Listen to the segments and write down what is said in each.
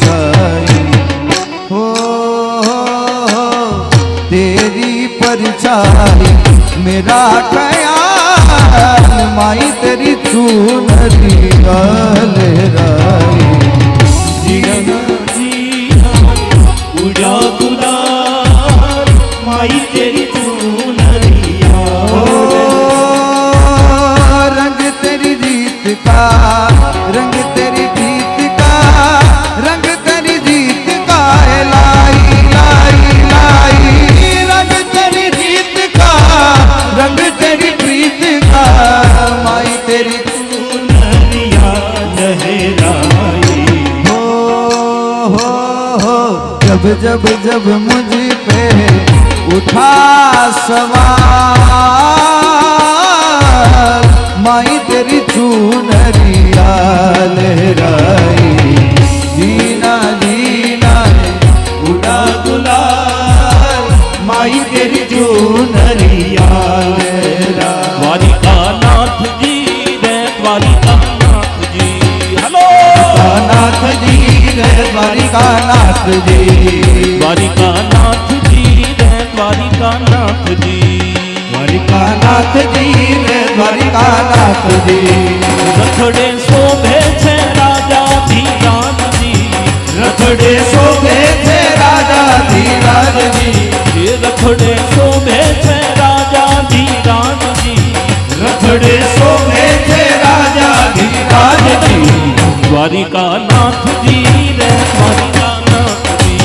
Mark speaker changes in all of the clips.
Speaker 1: छाई हो तेरी परछाई मेरा ख्याल माई तेरी चूनरी लहराई
Speaker 2: उड़ा गुलाल माई तेरी चूनरिया
Speaker 1: रंग तेरी रीत का रंग तेरी रीत का रंग तेरी रीत का लाई लाई लाई रंग तेरी रीत का रंग तेरी प्रीत का माई तेरी
Speaker 2: चूनरिया लहराई
Speaker 1: हो जब जब जब मुझ पे उठा सवार माई तेरी चूनरिया लहराई जीना जीना
Speaker 2: उड़ा गुलाल माई तेरी चूनरिया लहराई द्वारिका नाथ जी रे द्वारिका नाथ जी हेलो
Speaker 1: नाथ जी रे द्वारिका नाथ जी
Speaker 2: द्वारिका नाथ जी रे द्वारिका नाथ जी
Speaker 1: द्वारिका नाथ जी रे द्वारिका नाथ जी
Speaker 2: रथड़े शोभे छे राजा धीराज जी
Speaker 1: रथड़े शोभे छे राजा धीराज जी
Speaker 2: ये रथड़े शोभे छे राजा धीराज जी
Speaker 1: रथड़े शोभे छे राजा धीराज जी
Speaker 2: द्वारिका नाथ जी रे द्वारिका नाथ जी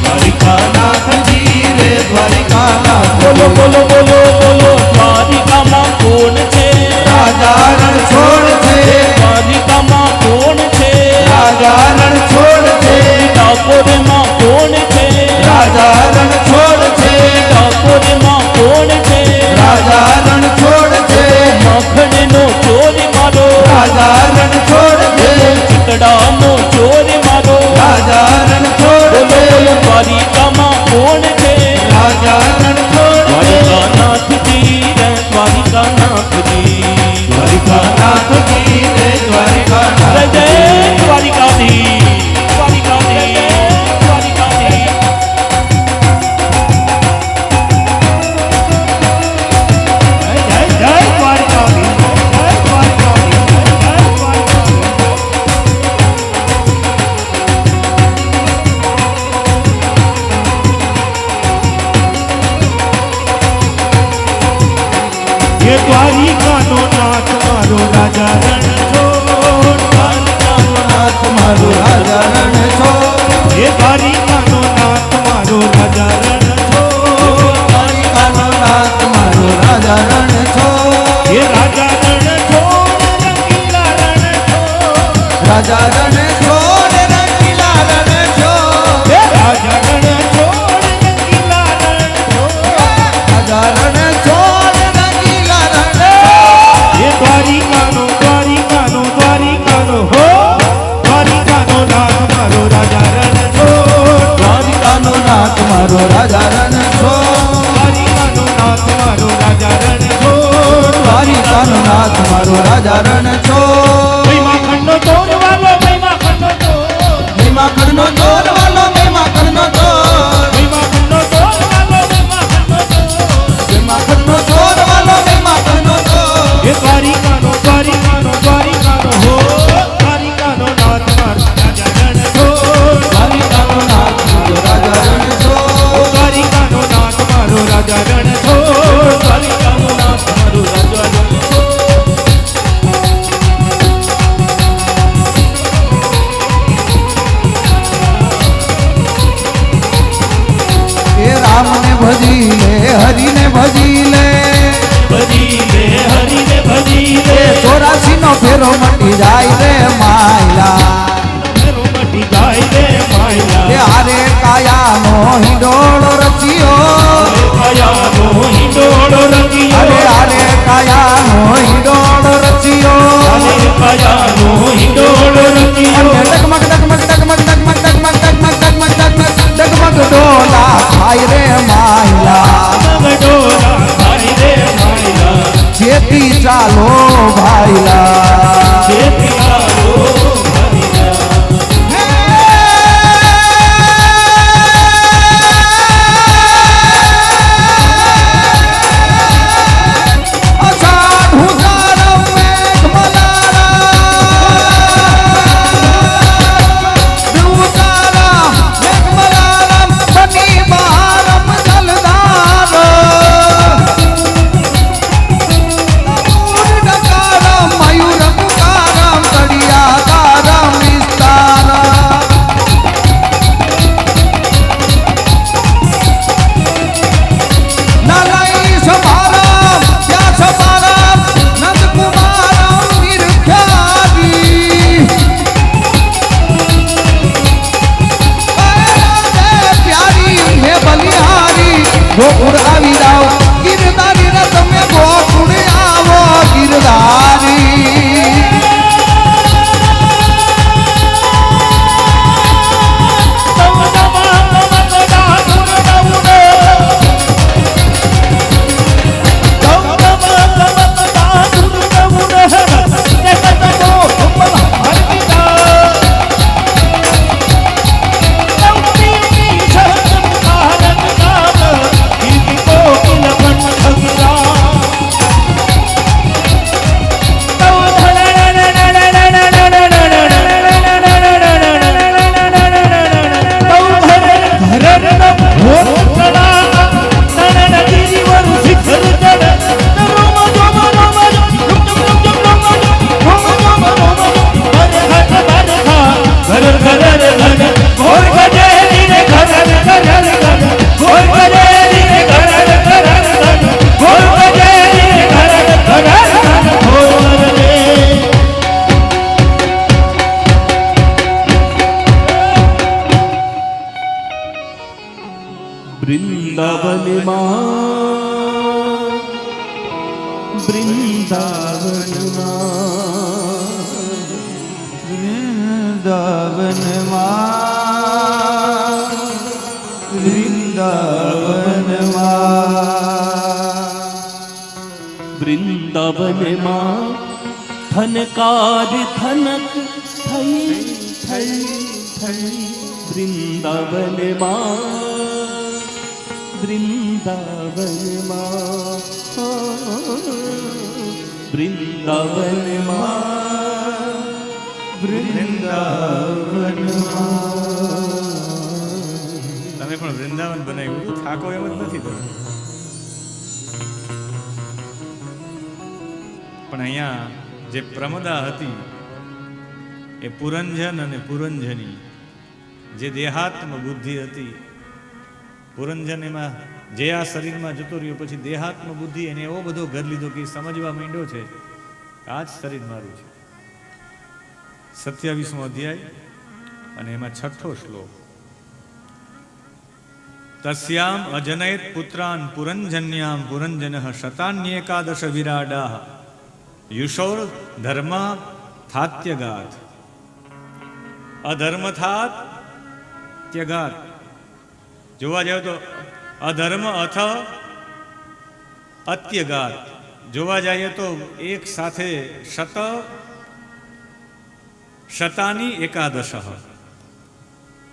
Speaker 1: द्वारिका नाथ जी रे द्वारिका नाथ
Speaker 2: बोलो बोलो बोलो बोलो द्वारिका मां कोण छे
Speaker 1: राजा रण छोड़ छे
Speaker 2: द्वारिका मां कोण छे
Speaker 1: राजा रण छोड़ छे
Speaker 2: ડાકોર માં કોણ છે
Speaker 1: राजा रण छोड़ छे
Speaker 2: ડાકોર માં કોણ છે
Speaker 1: राजा रण छोड़ छे
Speaker 2: મખણનો ચોર મારો
Speaker 1: राजा रण छोड़ छे
Speaker 2: ચિતડાનો ચોર મારો
Speaker 1: राजा रण छोड़
Speaker 2: બોલો
Speaker 1: छे
Speaker 2: બોલો દ્વારિકામાં કોણ છે
Speaker 1: राजा रण छोड़ छे
Speaker 2: દ્વારિકાનાથજી રે દ્વારિકાનાથજી
Speaker 1: द्वारिका नाथ जी रे द्वारिका
Speaker 2: જય
Speaker 1: नाथ
Speaker 2: જય દ્વારિકાધીશ દ્વારિકાધીશ દ્વારિકાધીશ
Speaker 1: जय जय द्वारिकाधीश जय द्वारिकाधीश जय द्वारिकाधीश
Speaker 2: ये द्वारिकाનો નાથ મારો રાજા રણછોડ
Speaker 1: द्वारिकानो नाथ मारो राजा रण छोड़
Speaker 2: ये द्वारिकाનો નાથ મારો રાજા રણછોડ
Speaker 1: द्वारिकानो नाथ मारो राजा रण छोड़
Speaker 2: ये राजा રણછોડ રંગીલા રણછોડ
Speaker 1: राजा रण छोड़ रंगीला रण छोड़
Speaker 2: ये राजा રણછોડ રંગીલા રણછોડ
Speaker 1: राजा रण छोड़ रंगीला रण
Speaker 2: ये द्वारिकाનો દ્વારિકાનો હો દ્વારિકાનો નાથ મારો રાજા રણછોડ
Speaker 1: द्वारिकानो नाथ मारो राजा रण छोड़
Speaker 2: દ્વારિકાનો નાથ મારો રાજા રણછોડ
Speaker 1: द्वारिकानो नाथ मारो राजा रण छोड़
Speaker 2: મહિમા ખંડો ચોર વાલો મહિમા વૃંદાવનમાં વૃંદાવનમાં થનકાર થનક થઈ થઈ થઈ વૃંદાવનમાં
Speaker 3: તમે પણ વૃંદાવન બનાવ્યું, થાકો એમ જ નથી તમે. પણ અહીંયા જે પ્રમદા હતી એ પુરંજન અને પુરંજની, જે દેહાત્મ બુદ્ધિ હતી. પુરંજન એમાં જે આ શરીરમાં જતો રહ્યો, પછી દેહાત્મ બુદ્ધિ એને એવો બધો ઘર લીધો કે સમજવા માંડ્યો છે આ જ શરીર મારું છે. 27મો અધ્યાય અને એમાં 6થો શ્લોક. તસ્યામ અજનયત પુત્રાન પુરંજન્યામ પુરંજનઃ શતાન્યેકાદશ વિરાડાઃ યુષોર ધર્મા થાત્યગાત. અધર્મ થાત ત્યગાત. જોવા જાવ તો અધર્મ અથ અત્યગાત. જોવા જઈએ તો એક સાથે શતાની એકાદશ,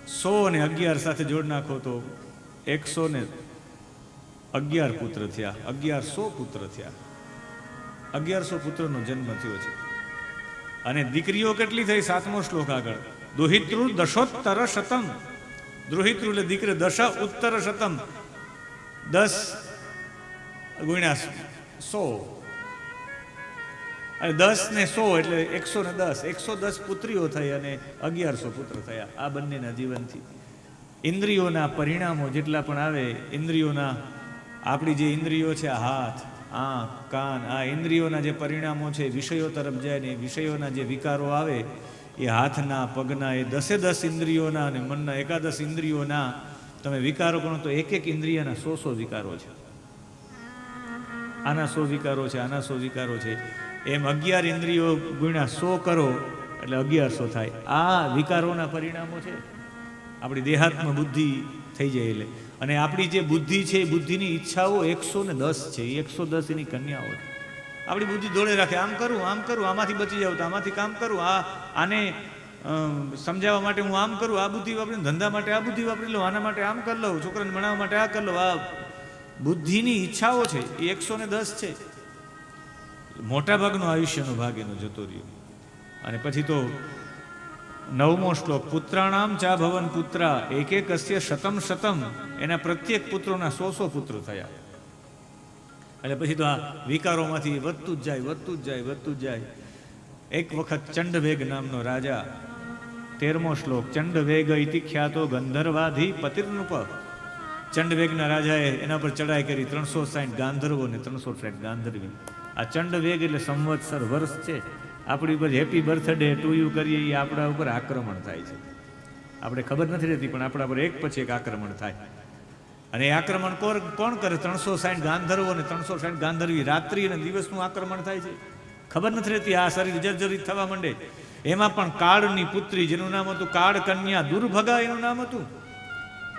Speaker 3: 100 અને 11 સાથે જોડ નાખો તો 111 પુત્ર થયા, 1100 પુત્ર થયા. 1100 પુત્રનો જન્મ થયો છે. અને દીકરીઓ કેટલી થઈ? 7મો શ્લોક આગળ. દુહિતૃ દશોત્તર શતમ. દુહિતૃ એટલે દીકરી, દશ ઉત્તર શતમ, 10 ગુણ્યા 100 અને 10 ને 100 એટલે 110. 110 પુત્રીઓ થઈ અને 1100 પુત્ર થયા આ બંનેના જીવનથી. ઇન્દ્રિયોના પરિણામો જેટલા પણ આવે, ઇન્દ્રિયોના, આપણી જે ઇન્દ્રિયો છે, હાથ, આંખ, કાન, આ ઇન્દ્રિયોના જે પરિણામો છે, વિષયો તરફ જાય ને વિષયોના જે વિકારો આવે એ હાથના, પગના, એ 10 ઇન્દ્રિયોના અને મનના 11 ઇન્દ્રિયોના તમે વિકારો ગણો તો એક ઇન્દ્રિયના 100 વિકારો છે. આના 100 વિકારો છે, આના 100 વિકારો છે. એમ 11 ઇન્દ્રિયો ગુણ્યા 100 કરો એટલે 1100 થાય. આ વિકારોના પરિણામો છે. આપણી દેહાત્મ બુદ્ધિ થઈ જાય એટલે. અને આપણી જે બુદ્ધિ છે એ બુદ્ધિની ઈચ્છાઓ 110 છે. 110 એની કન્યાઓ છે. આપણી બુદ્ધિ દોડે રાખે, આમ કરું, આમાંથી બચી જાઉં તો આમાંથી કામ કરું, આને સમજાવવા માટે હું આમ કરું, આ બુદ્ધિ વાપરીને ધંધા માટે આ બુદ્ધિ વાપરી લઉં, આના માટે આમ કરી લઉં, છોકરાને ભણાવવા માટે આ કરી લઉં. આ બુદ્ધિની ઈચ્છાઓ છે એ 110 છે. મોટા ભાગનો આયુષ્યનો ભાગ એનો જતો રહ્યો. અને પછી તો 9મો શ્લોક. પુત્રાણામ ચા ભવન પુત્રા એકસ્ય શતમ શતમ. એના પ્રત્યેક પુત્રોના 100 પુત્ર થયા. એટલે પછી તો આ વિકારોમાંથી વધતું જ જાય. એક વખત ચંડવેગ નામનો રાજા, 13મો શ્લોક. ચંડવેગ ઇતિ ખ્યાતો ગંધર્વાધિ પતિર્નુપ. ચંડવેગના રાજાએ એના પર ચડાઈ કરી 360 ગાંધર્વો ને 360 ગાંધર્વી. આ ચંડવેગ એટલે સંવત્સર, વર્ષ છે. આપણી ઉપર હેપી બર્થડે ટુ યુ કરીએ એ આપણા ઉપર આક્રમણ થાય છે. આપણે ખબર નથી રહેતી પણ આપણા પર એક પછી એક આક્રમણ થાય. અને એ આક્રમણ કોણ કરે? 360 ગાંધર્વો ને 360 ગાંધર્વી. રાત્રિ અને દિવસનું આક્રમણ થાય છે. ખબર નથી રહેતી. આ શરીર જર્જરિત થવા માંડે. એમાં પણ કાળની પુત્રી, જેનું નામ હતું કાળ કન્યા, દુર્ભગા એનું નામ હતું.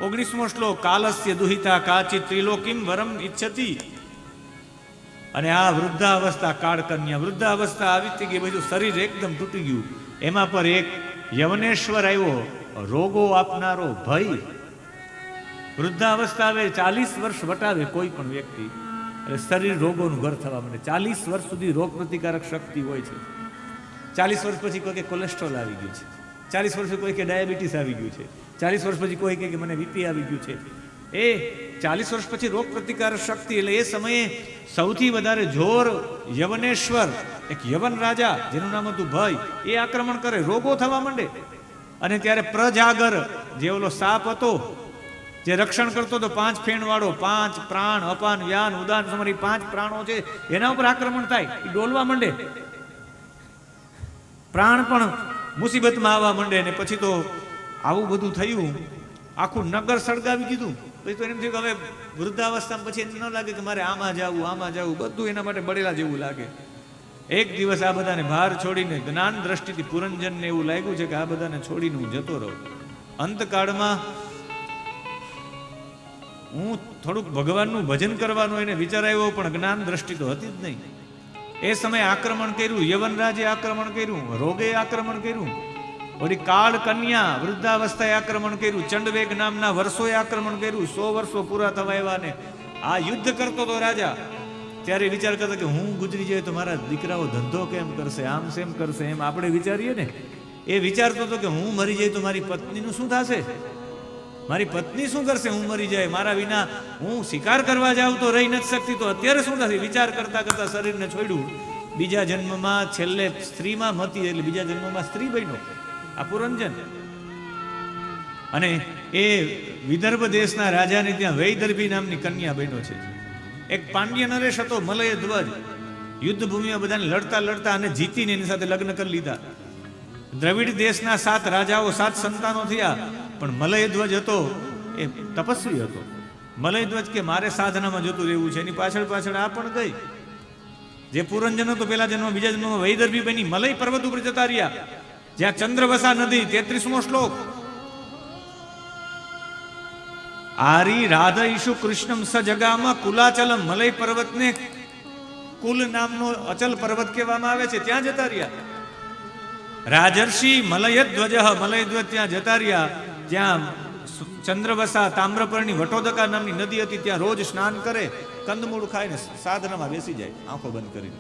Speaker 3: 19મો શ્લોક. કાલસ્ય દુહિતા કાચિત ત્રિલોકીમ વરમ ઈચ્છતિ. અને આ વૃદ્ધાવસ્થા, કાળ કન્યા વૃદ્ધાવસ્થા આવી ગઈ, બધું શરીર એકદમ તૂટી ગયું. એમાં પર એક યવનેશ્વર આવ્યો, રોગો આપનારો ભય. વૃદ્ધાવસ્થા આવે, 40 વર્ષ વટાવે કોઈ પણ વ્યક્તિ એટલે શરીર રોગોનું ઘર થવા માંડે. 40 વર્ષ સુધી રોગ પ્રતિકારક શક્તિ હોય છે. 40 વર્ષ પછી કોઈ કે કોલેસ્ટ્રોલ આવી ગયું છે, 40 વર્ષ પછી કોઈ કે ડાયાબિટીસ આવી ગયું છે, 40 વર્ષ પછી કોઈ કે મને બીપી આવી ગયું છે. એ 40 વર્ષ પછી રોગ પ્રતિકારક શક્તિ. એટલે એ સમયે સૌથી વધારે જોર યવનેશ્વર, એક યવન રાજા જેનું નામ હતું ભય, એ આક્રમણ કરે, રોગો થવા માંડે. અને ત્યારે પ્રજાગર જે ઓલો સાપ હતો જે રક્ષણ કરતો હતો, 5 ફેણ વાળો, 5 પ્રાણ, અપાન, વ્યાન, ઉદાન, સમરી 5 પ્રાણો છે, એના ઉપર આક્રમણ થાય, એ ડોલવા માંડે. પ્રાણ પણ મુસીબતમાં આવવા માંડે. ને પછી તો આવું બધું થયું, આખું નગર સળગાવી દીધું. પછી તો એમ થયું કે હવે વૃદ્ધાવસ્થામાં પછી એમ ન લાગે કે મારે આમાં જવું બધું એના માટે બળેલા જેવું લાગે. એક દિવસ આ બધાને ભાર છોડીને જ્ઞાન દ્રષ્ટિથી પુરંજનને એવું લાગ્યું છે કે આ બધાને છોડીને હું જતો રહું. અંતકાળમાં હું થોડુંક ભગવાનનું ભજન કરવાનો એને વિચાર આવ્યો, પણ જ્ઞાન દ્રષ્ટિ તો હતી જ નહીં. એ સમયે આક્રમણ કર્યું, યવનરાજે આક્રમણ કર્યું, રોગે આક્રમણ કર્યું, ઓલી કાળ કન્યા વૃદ્ધાવસ્થાએ આક્રમણ કર્યું, ચંડવેગ નામના વર્ષોએ આક્રમણ કર્યું. 100 વર્ષો પૂરા થવા આવ્યા ને આ યુદ્ધ કરતો તો રાજા. ત્યારે વિચાર કરતો કે હું ગુજરી જાય તો મારા દીકરાઓ ધંધો કેમ કરશે, આમ સેમ કરશે, એમ આપણે વિચારીએ ને. એ વિચારતો હતો કે હું મરી જાય તો મારી પત્નીનું શું થશે, મારી પત્ની શું કરશે, હું મરી જાય, મારા વિના હું શિકાર કરવા જાઉં તો રહી નથી શકતી, તો અત્યારે શું થશે. વિચાર કરતા કરતા શરીરને છોડ્યું. બીજા જન્મમાં છેલ્લે સ્ત્રીમાં મતી, એટલે બીજા જન્મમાં સ્ત્રી બન્યો આ પુરંજન. અને એ વિદર્ભ દેશના રાજાને ત્યાં વૈદર્ભી નામની કન્યા બન્યો છે. એક પાંડ્ય નરેશ હતો, મલય ધ્વજ, યુદ્ધ ભૂમિમાં બધાને લડતા લડતા અને જીતીને એની સાથે લગ્ન કરી લીધા. દ્રવિડ દેશના 7 રાજાઓ 7 સંતાનો થયા, પણ મલય ધ્વજ હતો એ તપસ્વી હતો. મલય ધ્વજ કે મારે સાધનામાં જતું રહેવું છે, એની પાછળ પાછળ આ પણ ગઈ. જે પુરંજન હતો પેલા જન્મ, બીજા જન્મમાં વૈદર્ભી બની મલય પર્વત ઉપર જતા રહ્યા, જ્યાં ચંદ્રવસા નદી. 33મો શ્લોક. આરી રાધા ઈશુ કૃષ્ણમ સ જગામાં કુલાચલમ. મલય પર્વતને કુલ નામનો અચલ પર્વત કહેવામાં આવે છે, ત્યાં જતા રહ્યા. રાજર્ષિ મલય ધ્વજ, મલય ધ્વજ ત્યાં જતા રહ્યા, જ્યાં ચંદ્રવસા તામ્રપર્ણી વટોદકા નામની નદી હતી, ત્યાં રોજ સ્નાન કરે, કંદમૂળ ખાઈને સાધનામાં બેસી જાય આંખો બંધ કરીને.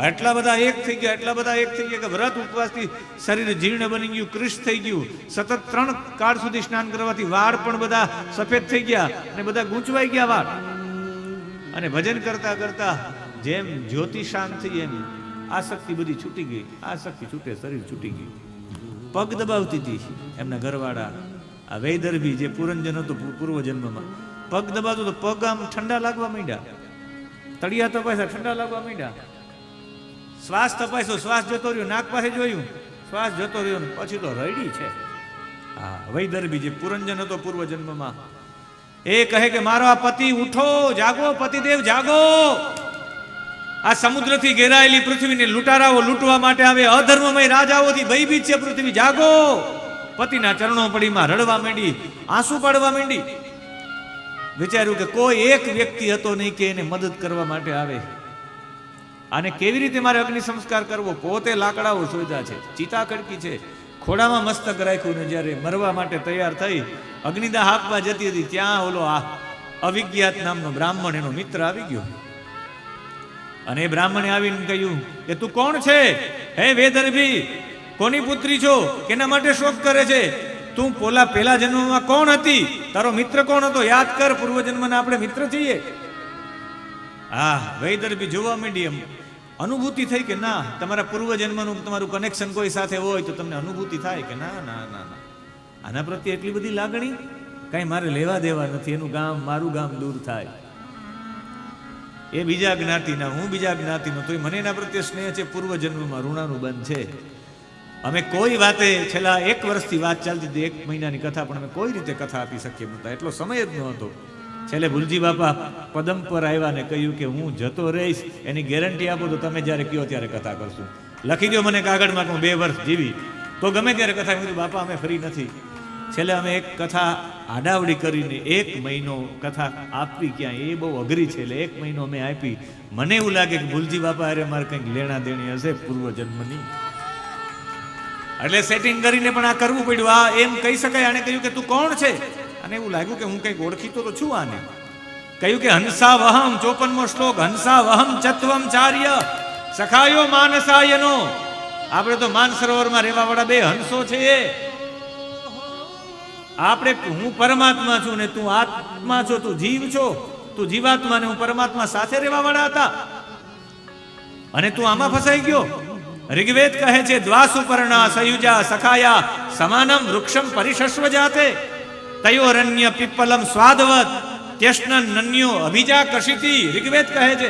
Speaker 3: એટલા બધા એક થઈ ગયા કે વ્રત ઉપવાસથી શરીર જીર્ણ બની ગયું, કૃશ થઈ ગયું. સતત 3 કાળ સુધી સ્નાન કરવાથી વાળ પણ બધા સફેદ થઈ ગયા અને બધા ગૂંચવાઈ ગયા વાળ. અને ભજન કરતા કરતા જેમ જ્યોતિ શાંત થઈ એમ આસક્તિ બધી છૂટી ગઈ. આસક્તિ છૂટે શરીર છૂટી ગયું. પગ દબાવતી હતી એમના ઘરવાળા આ વૈદર્ભી, જે પુરંજન હતો પૂર્વ જન્મમાં. પગ દબાવતો તો પગ આમ ઠંડા લાગવા માંડ્યા, તળિયા તપાસ્યા ઠંડા લાગવા માંડ્યા. શ્વાસ તપાસ્યો, શ્વાસ જતો રહ્યો, નાક પાસે જોયું, શ્વાસ જતો રહ્યો, પછી તો રડી છે. હા, વૈદર્ભી જે પુરંજન હતો પૂર્વ જન્મમાં. એ કહે કે મારો આ પતિ ઉઠો, જાગો, પતિદેવ જાગો. આ સમુદ્રથી ઘેરાયેલી પૃથ્વીને લૂંટારાઓ લૂંટવા માટે આવે, અધર્મમય રાજાઓથી ભયભીત છે પૃથ્વી, જાગો. પતિના ચરણો પડીમાં રડવા માંડી, આંસુ પાડવા માંડી. વિચાર્યું કે કોઈ એક વ્યક્તિ હતો નહીં કે એને મદદ કરવા માટે આવે. આને કેવી રીતે મારે અગ્નિ સંસ્કાર કરવો. પોતે લાકડાઓ શોધ્યા છે, ચિતા કડકી છે, ખોડામાં મસ્તક રાખ્યું, ને જ્યારે મરવા માટે તૈયાર થઈ અગ્નિદાહ આપવા જતી હતી, ત્યાં ઓલો આ અવિજ્ઞાત નામનો બ્રાહ્મણ એનો મિત્ર આવી ગયો. અને એ બ્રાહ્મણે આવીને કહ્યું કે તું કોણ છે, હે વૈદર્ભી, કોની પુત્રી છો, કેના માટે શોક કરે છે, તું પેલા જન્મમાં કોણ હતી, તારો મિત્ર કોણ હતો, યાદ કર, પૂર્વ જન્મના આપણે મિત્ર છીએ. હા, વૈદર્ભી જોવા માંડી, એમ અનુભૂતિ થઈ કે ના, તમારા પૂર્વ જન્મનું તમારું કનેક્શન કોઈ સાથે હોય તો તમને અનુભૂતિ થાય કે ના ના ના ના, આના પ્રત્યે એટલી બધી લાગણી, કઈ મારે લેવા દેવા નથી, એનું ગામ મારું ગામ દૂર થાય. એ બીજા જ્ઞાતિના, હું બીજા જ્ઞાતિનો, તો મને એના પ્રત્યે સ્નેહ છે, પૂર્વ જન્મમાં ઋણાનું બંધ છે. અમે કોઈ વાતે છેલ્લા 1 વર્ષથી વાત ચાલતી હતી, 1 મહિનાની કથા, પણ અમે કોઈ રીતે કથા આપી શકીએ નહોતા, એટલો સમય જ નહોતો. છેલ્લે ભુલજી બાપા પદમ પર આવ્યા ને કહ્યું કે હું જતો રહીશ, એની ગેરંટી આપો તો તમે જ્યારે કહો ત્યારે કથા કરશું. લખી દો મને કાગળમાં કે હું 2 વર્ષ જીવી તો ગમે ત્યારે કથા. કીધું બાપા અમે ફરી નથી. છેલ્લે અમે એક કથા આડાવડી કરીને 1 મહિનો કથા આપવી, ક્યાં એ બહુ અઘરી છે, એટલે 1 મહિનો અમે આપી. મને એવું લાગે કે ભુલજી બાપા અરે મારે કંઈક લેણા દેણી હશે પૂર્વ જન્મની, એટલે સેટિંગ કરીને પણ આ કરવું પડ્યું. આ એમ કહી શકાય, આને કહ્યું કે તું કોણ છે, અને એવું લાગ્યું કે હું કંઈક ઓળખીતો તો છું આને. કહ્યું કે હંસા વહમ, 54મો શ્લોક, હંસા વહમ ચત્વમ ચાર્ય સખાયો માનસાયનો. આપણે તો માનસરોવરમાં રહેવા વાળા 2 હંસો છે. આપણે હું પરમાત્મા છું ને તું આત્મા છો, તું જીવ છો, તું જીવાત્મા ને હું પરમાત્મા સાથે રહેવા વાળા હતા, અને તું આમાં ફસાઈ ગયો. ઋગ્વેદ કહે છે દ્વાસુપર્ણા સયુજા સખાયા સમાનમ વૃક્ષમ પરિશસ્વ જાતે તયોરન્ય પીપલમ સ્વાદવત ત્યષ્ણ નન્યો અભિજા કશિતી. ઋગ્વેદ કહે છે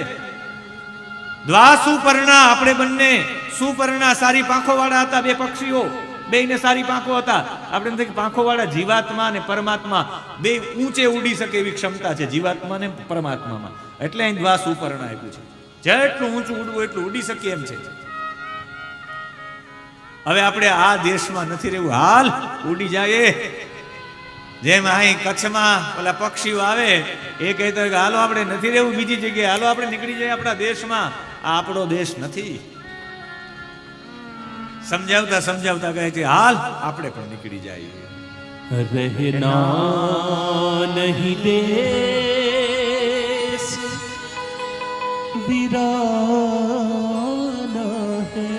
Speaker 3: દ્વાસુપર્ણા, આપણે બંને સુપર્ણા સારી પાંખો વાળા હતા, 2 પક્ષીઓ, બેયને સારી પાંખો હતા. આપણે એમ થાય કે પાંખોવાળા જીવાત્મા અને પરમાત્મા બે ઊંચે ઉડી શકે એવી ક્ષમતા છે જીવાત્મા ને પરમાત્મામાં. એટલે અહીં દ્વા સુપર્ણ આપ્યું છે. જેટલું ઊંચું ઉડવું એટલું ઉડી શકીએ એમ છે. હવે આપણે આ દેશમાં નથી રહેવું, હાલ ઉડી જાય. જેમ અહીં કચ્છમાં પેલા પક્ષીઓ આવે એ કહેતા હોય કે હાલો આપણે નથી રહેવું બીજી જગ્યાએ, હાલો આપણે નીકળી જઈએ આપણા દેશમાં. આ આપણો દેશ નથી. સમજાવતા સમજાવતા કહે છે હાલ આપણે પણ નીકળી જઈએ.
Speaker 2: रहना नहीं देश वीराना है,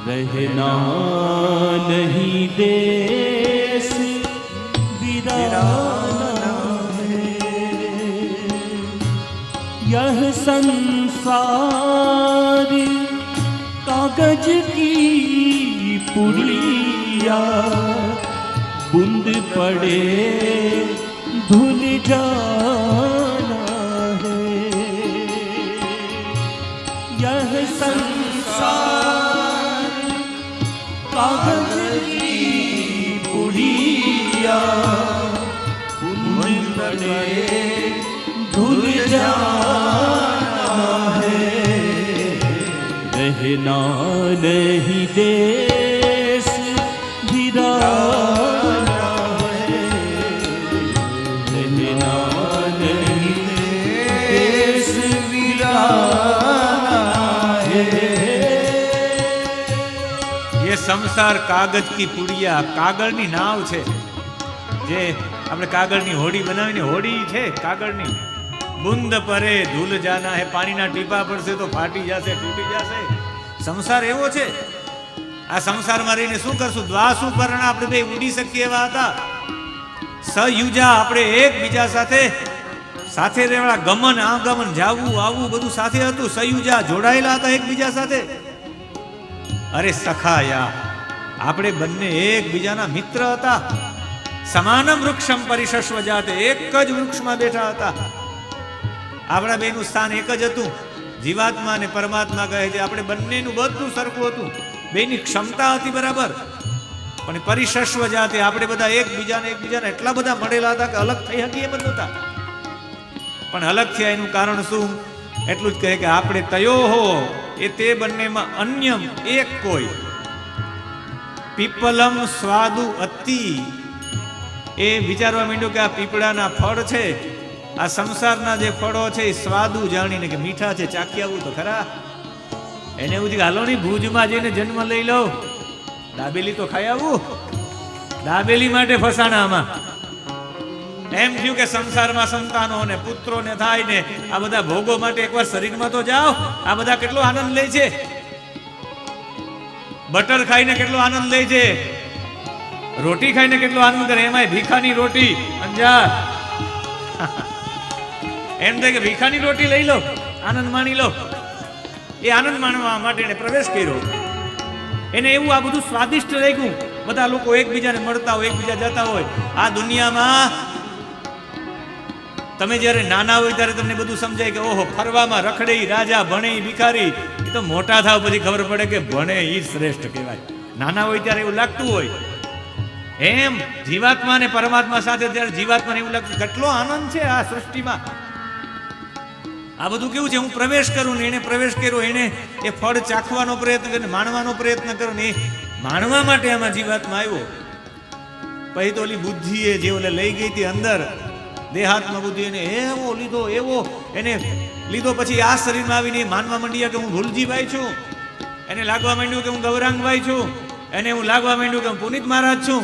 Speaker 2: रहना नहीं देश वीराना है, यह संसार कागज की पुड़िया बूंद पड़े धुल जाना है, यह संसार कागज की पुड़िया बूंद पड़े धुल जाना है, रहना नहीं देश वीराना है, रहना नहीं देश वीराना है।
Speaker 3: ये સંસાર કાગજ કી પુડિયા, કાગળની નાવ છે. જે આપણે કાગળની હોડી બનાવીને હોડી છે કાગળની. બુંદ પરે ધૂલ જાના હે, પાણીના ટીપા પડશે તો ફાટી જશે, તૂટી જશે. સંસાર એવો છે. આ સંસારમાં રહીને શું કરશું? દ્વાસુ પર્ણ આપણે બે ઉડી શકીએ એવા હતા. સયુજા આપણે એકબીજા સાથે સાથે રહેવા, ગમન આગમન જાવું આવવું બધું સાથે હતું. સયુજા જોડાયેલા હતા એકબીજા સાથે. અરે સખાયા આપણે બંને એકબીજાના મિત્ર હતા. સમાનમ વૃક્ષમ પરિશસ્વ જાતે, એક જ વૃક્ષમાં બેઠા હતા. આપણા બેનું સ્થાન એક જ હતું. જીવાત્મા અને પરમાત્મા કહે છે આપણે બંનેનું બધું સરખું હતું. બેની ક્ષમતા હતી બરાબર, પણ પરિશસ્વ જાતે આપણે બધા એકબીજાને એટલા બધા મળેલા હતા કે અલગ થઈ શકીએ એમ જ નહોતા. પણ અલગ થયા એનું કારણ શું? એટલું જ કહે કે આપણે તયો હો એ તે બંનેમાં અન્યમ એક કોઈ. પીપલમ સ્વાદુ અતિ, એ વિચારવા માંડ્યો કે આ પીપળાના ફળ છે, આ સંસારના જે ફળો છે એ સ્વાદુ જાણીને કે મીઠા છે, ચાખી આવું તો ખરા. એને એવું છે કે હાલો નહીં ભુજમાં જઈને જન્મ લઈ લો, દાબેલી તો ખાઈ આવું. દાબેલી માટે ફસાણામાં એમ થયું કે સંસારમાં સંતાનો ને પુત્રો ને થાય ને આ બધા ભોગો માટે એકવાર શરીરમાં તો જાઓ. આ બધા કેટલો આનંદ લે છે, બટર ખાઈને કેટલો આનંદ લે છે, રોટી ખાઈને કેટલો આનંદ કરે. એમાંય ભીખાની રોટી અંજાર. એમ થાય કે ભીખાની રોટી લઈ લો, આનંદ માણી લો. એ આનંદ માણવા માટે એને પ્રવેશ કર્યો. એને એવું આ બધું સ્વાદિષ્ટ લાગ્યું. બધા લોકો એકબીજાને મળતા હોય, એકબીજા જતા હોય. આ દુનિયામાં તમે જ્યારે નાના હોય ત્યારે તમને બધું સમજાય કે ઓહો ફરવામાં રખડે રાજા, ભણે ભિખારી. એ તો મોટા થાવ પછી ખબર પડે કે ભણે એ શ્રેષ્ઠ કહેવાય. નાના હોય ત્યારે એવું લાગતું હોય. એમ જીવાત્મા અને પરમાત્મા સાથે ત્યારે જીવાત્માને એવું લાગતું કેટલો આનંદ છે આ સૃષ્ટિમાં. આ બધું કેવું છે, હું પ્રવેશ કરું ને એને પ્રવેશ કર્યો, એને એ ફળ ચાખવાનો પ્રયત્ન કર્યો, માણવાનો પ્રયત્ન કર્યો ને એ માણવા માટે આમાં જીવાત્મા આવ્યો. પછી તો ઓલી બુદ્ધિ એ જે ઓલે લઈ ગઈ હતી અંદર, દેહાત્મા બુદ્ધિ, એને એવો લીધો, એવો એને લીધો. પછી આ શરીરમાં આવીને માનવા માંડ્યા કે હું ભૂલજીભાઈ છું. એને લાગવા માંડ્યું કે હું ગૌરાંગભાઈ છું. એને હું લાગવા માંડ્યું કે હું પુનિત મહારાજ છું.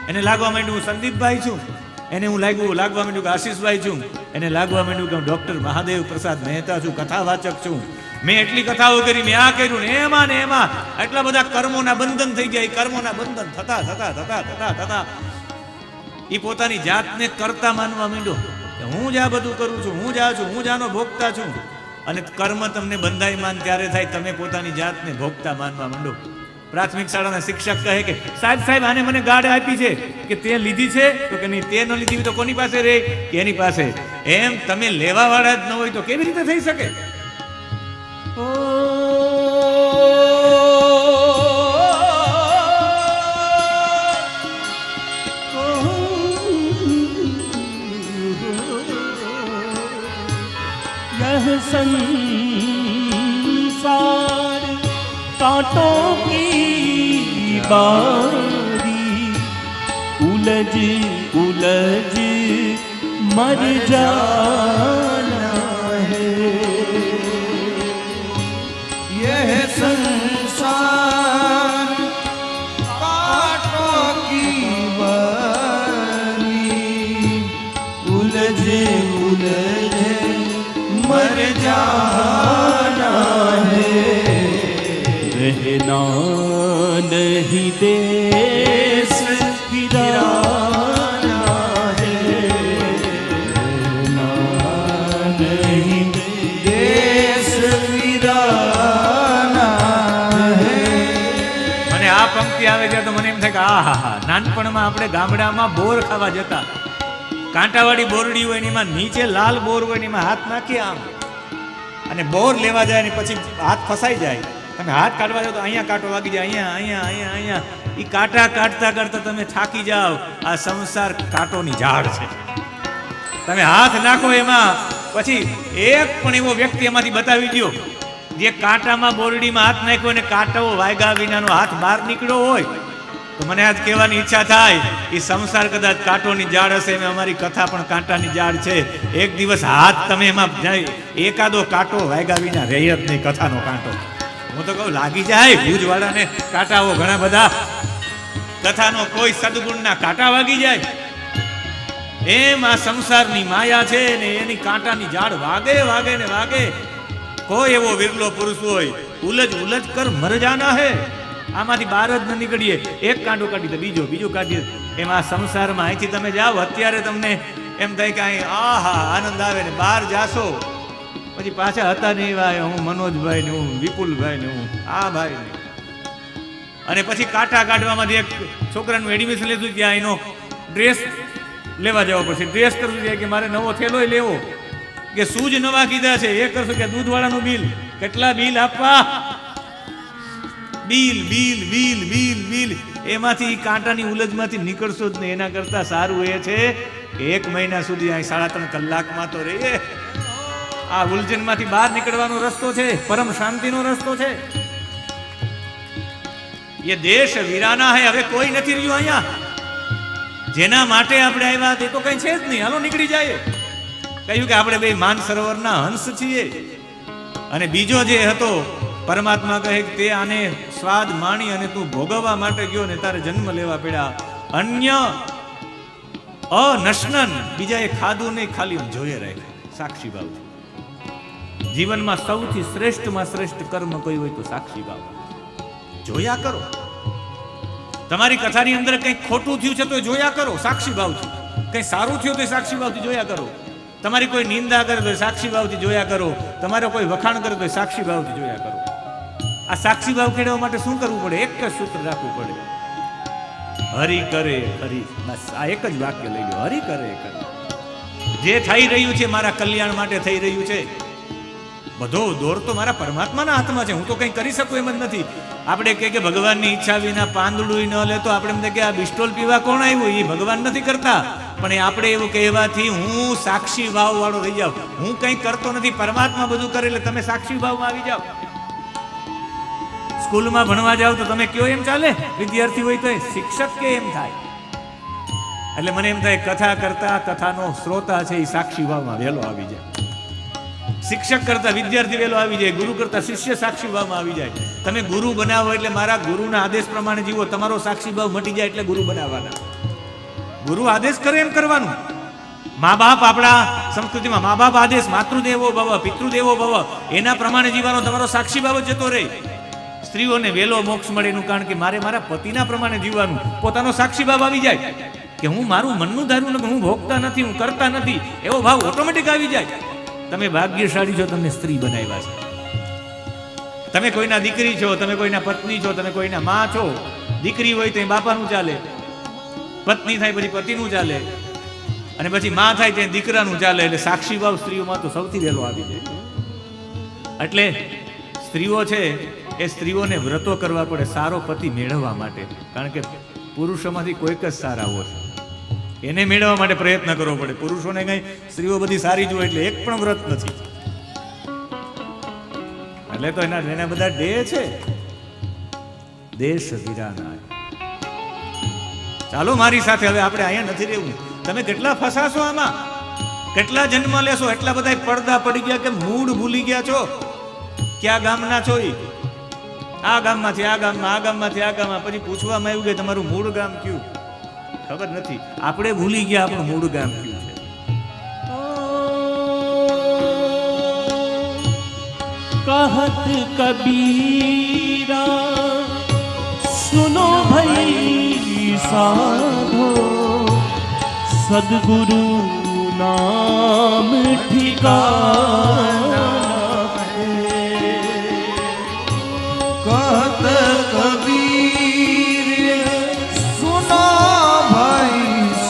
Speaker 3: એને લાગવા માંડ્યું હું સંદીપભાઈ છું. એને હું લાગવા માંડ્યું કે આશીષભાઈ છું. એને લાગવા માંડ્યું કે હું ડોક્ટર મહાદેવ પ્રસાદ મહેતા છું, કથાવાચક છું. મેં એટલી કથાઓ કરી, મેં આ કર્યું ને એમાં એટલા બધા કર્મોના બંધન થઈ ગયા. એ કર્મોના બંધન થતા થતા થતા થતા થતા એ પોતાની જાતને કરતા માનવા માંડ્યો કે હું જ આ બધું કરું છું, હું જ આ છું, હું જ આનો ભોગતા છું. અને કર્મ તમને બંધાય માન ત્યારે થાય તમે પોતાની જાતને ભોગતા માનવા માંડો. પ્રાથમિક શાળાના શિક્ષક કહે કે સાહેબ આને મને ગાડ આપી છે કે તે લીધી છે, તો કે નહીં, તે ન લીધી હોય તો કોની પાસે રહે કે એની પાસે. એમ તમે લેવા વાળા જ ન હોય તો કેવી રીતે થઈ શકે?
Speaker 2: बारी उलझ उलझ मर जाना है।
Speaker 1: यह संसार कांटों की बारी उलझ उलझ मर जाना है।
Speaker 2: रहना नहीं देश वीराना है, रहना नहीं
Speaker 1: देश वीराना है।
Speaker 3: મને આ પંક્તિ આવે છે તો મને એમ થાય કે આહા, નાનપણમાં આપણે ગામડામાં બોર ખાવા જતા, કાંટાવાળી બોરડી હોય ને એમાં નીચે લાલ બોર હોય ને એમાં હાથ નાખીએ આમ, અને બોર લેવા જાય ને પછી હાથ ફસાઈ જાય, તમે હાથ કાઢવા જાઓ તો અહીંયા કાંટો વાગી જાય, અહીંયા અહીંયા અહીંયા અહીંયા, એ કાંટા કાઢતા કાઢતા તમે થાકી જાઓ. આ સંસાર કાંટોની ઝાડ છે, તમે હાથ નાખો એમાં, પછી એક પણ એવો વ્યક્તિ એમાંથી બતાવી દો જે કાંટામાં બોરડીમાં હાથ નાખ્યો અને કાંટો વાગ્યા વિનાનો હાથ બહાર નીકળ્યો હોય, તો મને આજ કહેવાની ઈચ્છા થાય એ સંસાર કદાચ કાંટોની ઝાડ હશે, એમ અમારી કથા પણ કાંટાની ઝાડ છે. એક દિવસ હાથ તમે એમાં જાય, એકાદો કાંટો વાગ્યા વિના રહે જ નહીં કથાનો કાંટો. હું તો કહું લાગી જાય, ભુજવાળાને કાંટાઓ ઘણા બધા, કથાનો કોઈ સદગુણના કાંટા વાગી જાય. એમ આ સંસારની માયા છે ને એની કાંટાની ઝાડ વાગે વાગે ને વાગે. કોઈ એવો વિરલો પુરુષ હોય, ઉલજ ઉલજ કર મર જાના હે, આમાંથી બહાર જ ન નીકળીએ. એક કાંટો કાઢી તો બીજો, બીજું કાઢીએ. એમ આ સંસારમાં અહીંથી તમે જાઓ, અત્યારે તમને એમ થાય કે અહીં આહા આનંદ આવે ને બહાર જાશો પછી પાછા હતા નહીં ભાઈ, હું મનોજભાઈ ને હું વિપુલભાઈ ને હું આ ભાઈ ને, અને પછી કાંટા કાઢવામાંથી એક છોકરાનું એડમિશન લીધું, ત્યાં એનો ડ્રેસ લેવા જવો પડશે, ડ્રેસ કરવું છે કે મારે નવો થેલો લેવો, કે શૂઝ નવા કીધા છે, એ કરશું કે દૂધવાળાનું બિલ, કેટલા બિલ આપવા, bill bill bill bill bill. એમાંથી કાંટાની ઉલજમાંથી નીકળશો જ નહીં. એના કરતાં સારું એ છે કે 1 મહિના સુધી અહીં 3.5 કલાકમાં તો રહીએ. આ ઉલઝનમાંથી બહાર નીકળવાનો રસ્તો છે, પરમ શાંતિનો રસ્તો છે. એ દેશ વીરાના હે, હવે કોઈ નથી રહ્યું અહીંયા. જેના માટે આપણે આવ્યા તે તો કઈ છે જ નહીં, હાલો નીકળી જાય. કહ્યું કે આપણે બે માનસરોવરના હંસ છીએ. અને બીજો જે હતો પરમાત્મા કહે કે તે આને સ્વાદ માણી અને તું ભોગવવા માટે ગયો ને તારે જન્મ લેવા પડ્યા. અન્ય અનશનન, બીજાએ ખાધું નહીં, ખાલી જોઈએ રહે. સાક્ષી ભાવ જીવનમાં સૌથી શ્રેષ્ઠમાં શ્રેષ્ઠ કર્મ કોઈ હોય તો સાક્ષી ભાવ. જોયા કરો, તમારી કથાની અંદર કંઈક ખોટું થયું છે તો જોયા કરો સાક્ષી ભાવથી, કંઈ સારું થયું તો સાક્ષી ભાવથી જોયા કરો, તમારી કોઈ નિંદા કરે તો સાક્ષી ભાવથી જોયા કરો, તમારો કોઈ વખાણ કરે તો સાક્ષી ભાવથી જોયા કરો. આ સાક્ષી ભાવ કેળવવા માટે શું કરવું પડે? એક જ સૂત્ર રાખવું પડે, હરિ કરે હરિ. બસ આ એક જ વાક્ય લઈ લો, હરિ કરે કરે. જે થઈ રહ્યું છે મારા કલ્યાણ માટે થઈ રહ્યું છે. બધો દોર તો મારા પરમાત્માના હાથમાં છે, હું તો કંઈ કરી શકું એમ જ નથી. આપણે કે ભગવાનની ઈચ્છા વિના પાંદડું ન લે તો આપણે એમ કે આ બિસ્ટોલ પીવા કોણ આવ્યું, એ ભગવાન નથી કરતા. પણ એ આપણે એવું કહેવાથી હું સાક્ષી ભાવ વાળો થઈ જાઉં. હું કંઈ કરતો નથી, પરમાત્મા બધું કરે, એટલે તમે સાક્ષી ભાવમાં આવી જાઓ. સ્કૂલમાં ભણવા જાઓ તો તમે કયો એમ ચાલે, વિદ્યાર્થી હોય તો શિક્ષક કે એમ થાય. એટલે મને એમ થાય કથા કરતા કથાનો શ્રોતા છે એ સાક્ષી ભાવમાં વહેલો આવી જાય. શિક્ષક કરતા વિદ્યાર્થી વહેલો આવી જાય, ગુરુ કરતા શિષ્ય સાક્ષી ભાવમાં આવી જાય. તમે ગુરુ બનાવો એટલે મારા ગુરુના આદેશ પ્રમાણે જીવો, તમારો સાક્ષી ભાવ મટી જાય એટલે ગુરુ બનાવવાના. ગુરુ આદેશ કરે એમ કરવાનું. મા બાપ, આપણા સંસ્કૃતિમાં મા બાપ આદેશ, માતૃદેવો ભવ પિતૃદેવો ભવ, એના પ્રમાણે જીવવાનો તમારો સાક્ષી ભાવ જતો રહે. સ્ત્રીઓને વહેલો મોક્ષ મળે એનું કારણ કે મારે મારા પતિના પ્રમાણે જીવવાનું, પોતાનો સાક્ષી ભાવ આવી જાય કે હું મારું મનનું ધાર્યું નથી, હું ભોગતા નથી, હું કરતા નથી, એવો ભાવ ઓટોમેટિક આવી જાય. તમે ભાગ્યશાળી છો, તમને સ્ત્રી બનાવ્યા છે. તમે કોઈના દીકરી છો, તમે કોઈના પત્ની છો, તમે કોઈના માં છો. દીકરી હોય તો એ બાપાનું ચાલે, પત્ની થાય પછી પતિનું ચાલે, અને પછી માં થાય તો દીકરાનું ચાલે. એટલે સાક્ષી ભાવ સ્ત્રીઓમાં તો સૌથી વહેલો આવી જાય. એટલે સ્ત્રીઓ છે એ સ્ત્રીઓને વ્રતો કરવા પડે સારો પતિ મેળવવા માટે, કારણ કે પુરુષોમાંથી કોઈક જ સારા હોય, એને મેળવવા માટે પ્રયત્ન કરવો પડે. પુરુષોને કઈ સ્ત્રીઓ બધી સારી જ હોય એટલે એક પણ વ્રત નથી. એટલે તો એના બધા ડે છે, દેશ વીરાના. ચાલો મારી સાથે, હવે આપણે અહીંયા નથી રહેવું. તમે કેટલા ફસાશો આમાં, કેટલા જન્મ લેશો, એટલા બધા પડદા પડી ગયા કે મૂળ ભૂલી ગયા છો. ક્યાં ગામના છો? આ ગામમાંથી આ ગામમાં, આ ગામમાંથી આ ગામમાં. પછી પૂછવામાં આવ્યું કે તમારું મૂળ ગામ કયું? ખબર નથી. આપણે ભૂલી ગયા આપણું મૂળ ગામ કયું છે.
Speaker 2: कहत कबीरा सुनो भई साधो, सदगुरु नाम ठिकाना है।
Speaker 1: कहत कबीर सुनो भाई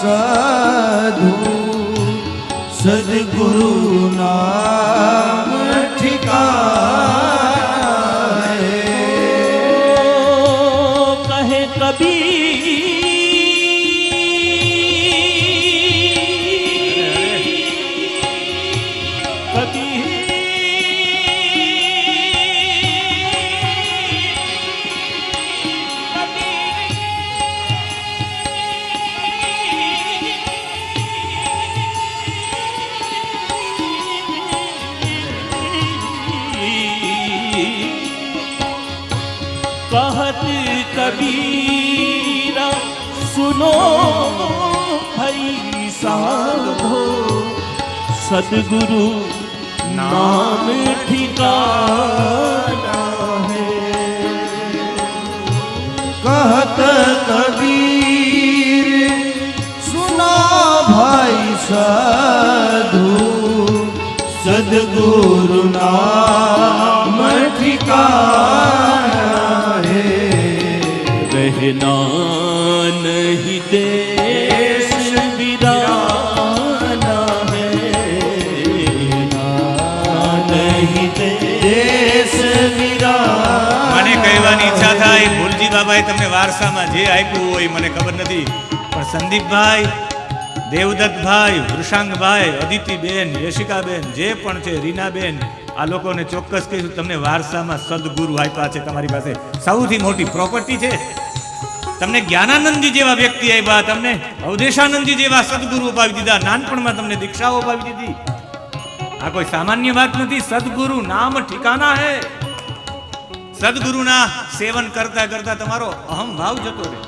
Speaker 1: साधु, सदगुरु नाम ठिकाना है।
Speaker 2: कहे कबीर कहत कबीरा सुनो भई साधो, सदगुरु नाम ठिकाना है।
Speaker 1: कहत कबीर सुनो भाई साधु, सदगुरु नाम ठिकाना है।
Speaker 2: रहना नहीं देश वीराना है, नहीं देश वीराना।
Speaker 3: મને કહેવાની ઈચ્છા થાય, ભૂલજી બાબાએ તમને વારસામાં જે આપ્યું હોય મને ખબર નથી, પણ સંદીપભાઈ, દેવદત્તભાઈ, વૃષાંગભાઈ, અદિતિબેન, યશિકાબેન, જે પણ છે, રીનાબેન, આ લોકોને ચોક્કસ કહીશું તમને વારસામાં સદગુરુ આપ્યા છે. તમારી પાસે સૌથી મોટી પ્રોપર્ટી છે. તમને જ્ઞાનાનંદજી જેવા વ્યક્તિ આપ્યા, તમને અવધેશાનંદજી જેવા સદગુરુ અપાવી દીધા, નાનપણમાં તમને દીક્ષાઓ અપાવી દીધી. આ કોઈ સામાન્ય વાત નથી. સદગુરુ નામ ઠિકાના હે. સદગુરુના સેવન કરતા કરતા તમારો અહમ ભાવ જતો રહે.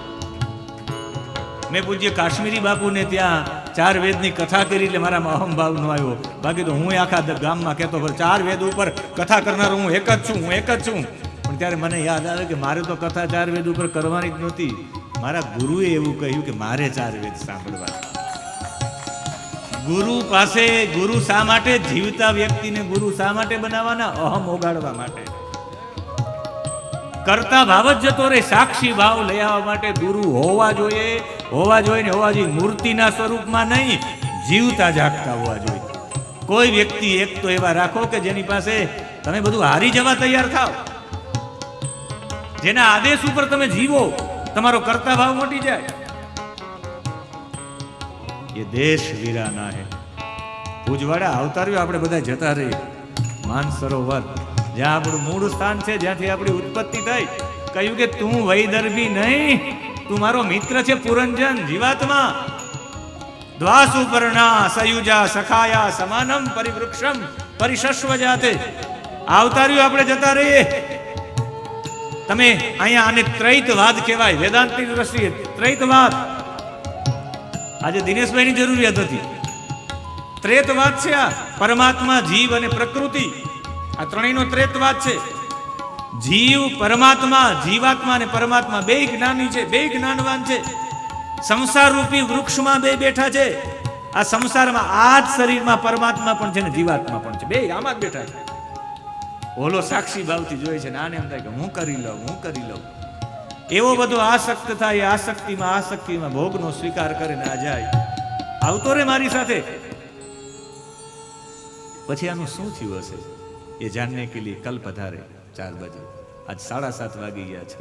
Speaker 3: મેં પૂજ્ય કાશ્મીરી બાપુને ત્યાં 4 વેદની કથા કરી એટલે મારામાં અહમ ભાવ ન આવ્યો. બાકી તો હું આખા ગામમાં કહેતો 4 વેદ ઉપર કથા કરનારો હું એક જ છું, હું એક જ છું. પણ ત્યારે મને યાદ આવે કે મારે તો કથા 4 વેદ ઉપર કરવાની જ નહોતી. મારા ગુરુએ એવું કહ્યું કે મારે 4 વેદ સાંભળવા. ગુરુ પાસે, ગુરુ શા માટે? જીવતા વ્યક્તિને ગુરુ શા માટે બનાવવાના? અહમ ઓગાળવા માટે. કરતા ભાવ જ જતો રહે. સાક્ષી ભાવ લઈ આવવા માટે ગુરુ હોવા જોઈએ, હોવા જોઈએ ને હોવા જોઈએ. મૂર્તિના સ્વરૂપમાં નહીં, જીવતા જાગતા હોવા જોઈએ. કોઈ વ્યક્તિ એક તો એવા રાખો કે જેની પાસે તમે બધું હારી જવા તૈયાર થાવ, જેના આદેશ ઉપર તમે જીવો, તમારો કરતા ભાવ મટી જાય. એ દેશ વીરાના હે. ભુજવાડા અવતાર્યો આપણે બધા જતા રહીએ. માનસરોવર જ્યાં આપણું મૂળ સ્થાન છે, જ્યાંથી આપણી ઉત્પત્તિ થઈ, કહ્યું કે તું વૈદર્ભી નહીં, તું મારો મિત્ર છે પુરંજન, જીવાત્મા. દ્વાસુપર્ણા સયુજા સખાયા સમાનમ પરિવૃક્ષમ પરિશસ્વ જાતે. અવતાર્યો આપણે જતા રહીએ. તમે અહીંયા આને ત્રૈતવાદ કહેવાય, વેદાંતની દ્રષ્ટિએ ત્રૈતવાદ. આજે દિનેશભાઈની જરૂરિયાત હતી. ત્રેતવાદ છે આ. પરમાત્મા, જીવ અને પ્રકૃતિ, આ ત્રણેયનો ત્રેતવાદ છે. જીવ, પરમાત્મા, જીવાત્મા અને પરમાત્મા બે જ્ઞાની છે, બે જ્ઞાનવાન છે. સંસાર રૂપી વૃક્ષમાં બે બેઠા છે. આ સંસારમાં આ જ શરીરમાં પરમાત્મા પણ છે ને જીવાત્મા પણ છે, બે આમાં જ બેઠા છે. ઓલો સાક્ષી ભાવથી જોઈ છે ને આને એમ થાય કે હું કરી લઉં, હું કરી લઉં. એવો બધો આસક્ત થાય, આસક્તિમાં ભોગનો સ્વીકાર કરે ને આ જાય. આવતો રે મારી સાથે. પછી આનું શું થયું હશે એ જાણને કે લીએ કલ પધારે 4 બજે. આજ 7:30 વાગી ગયા છે.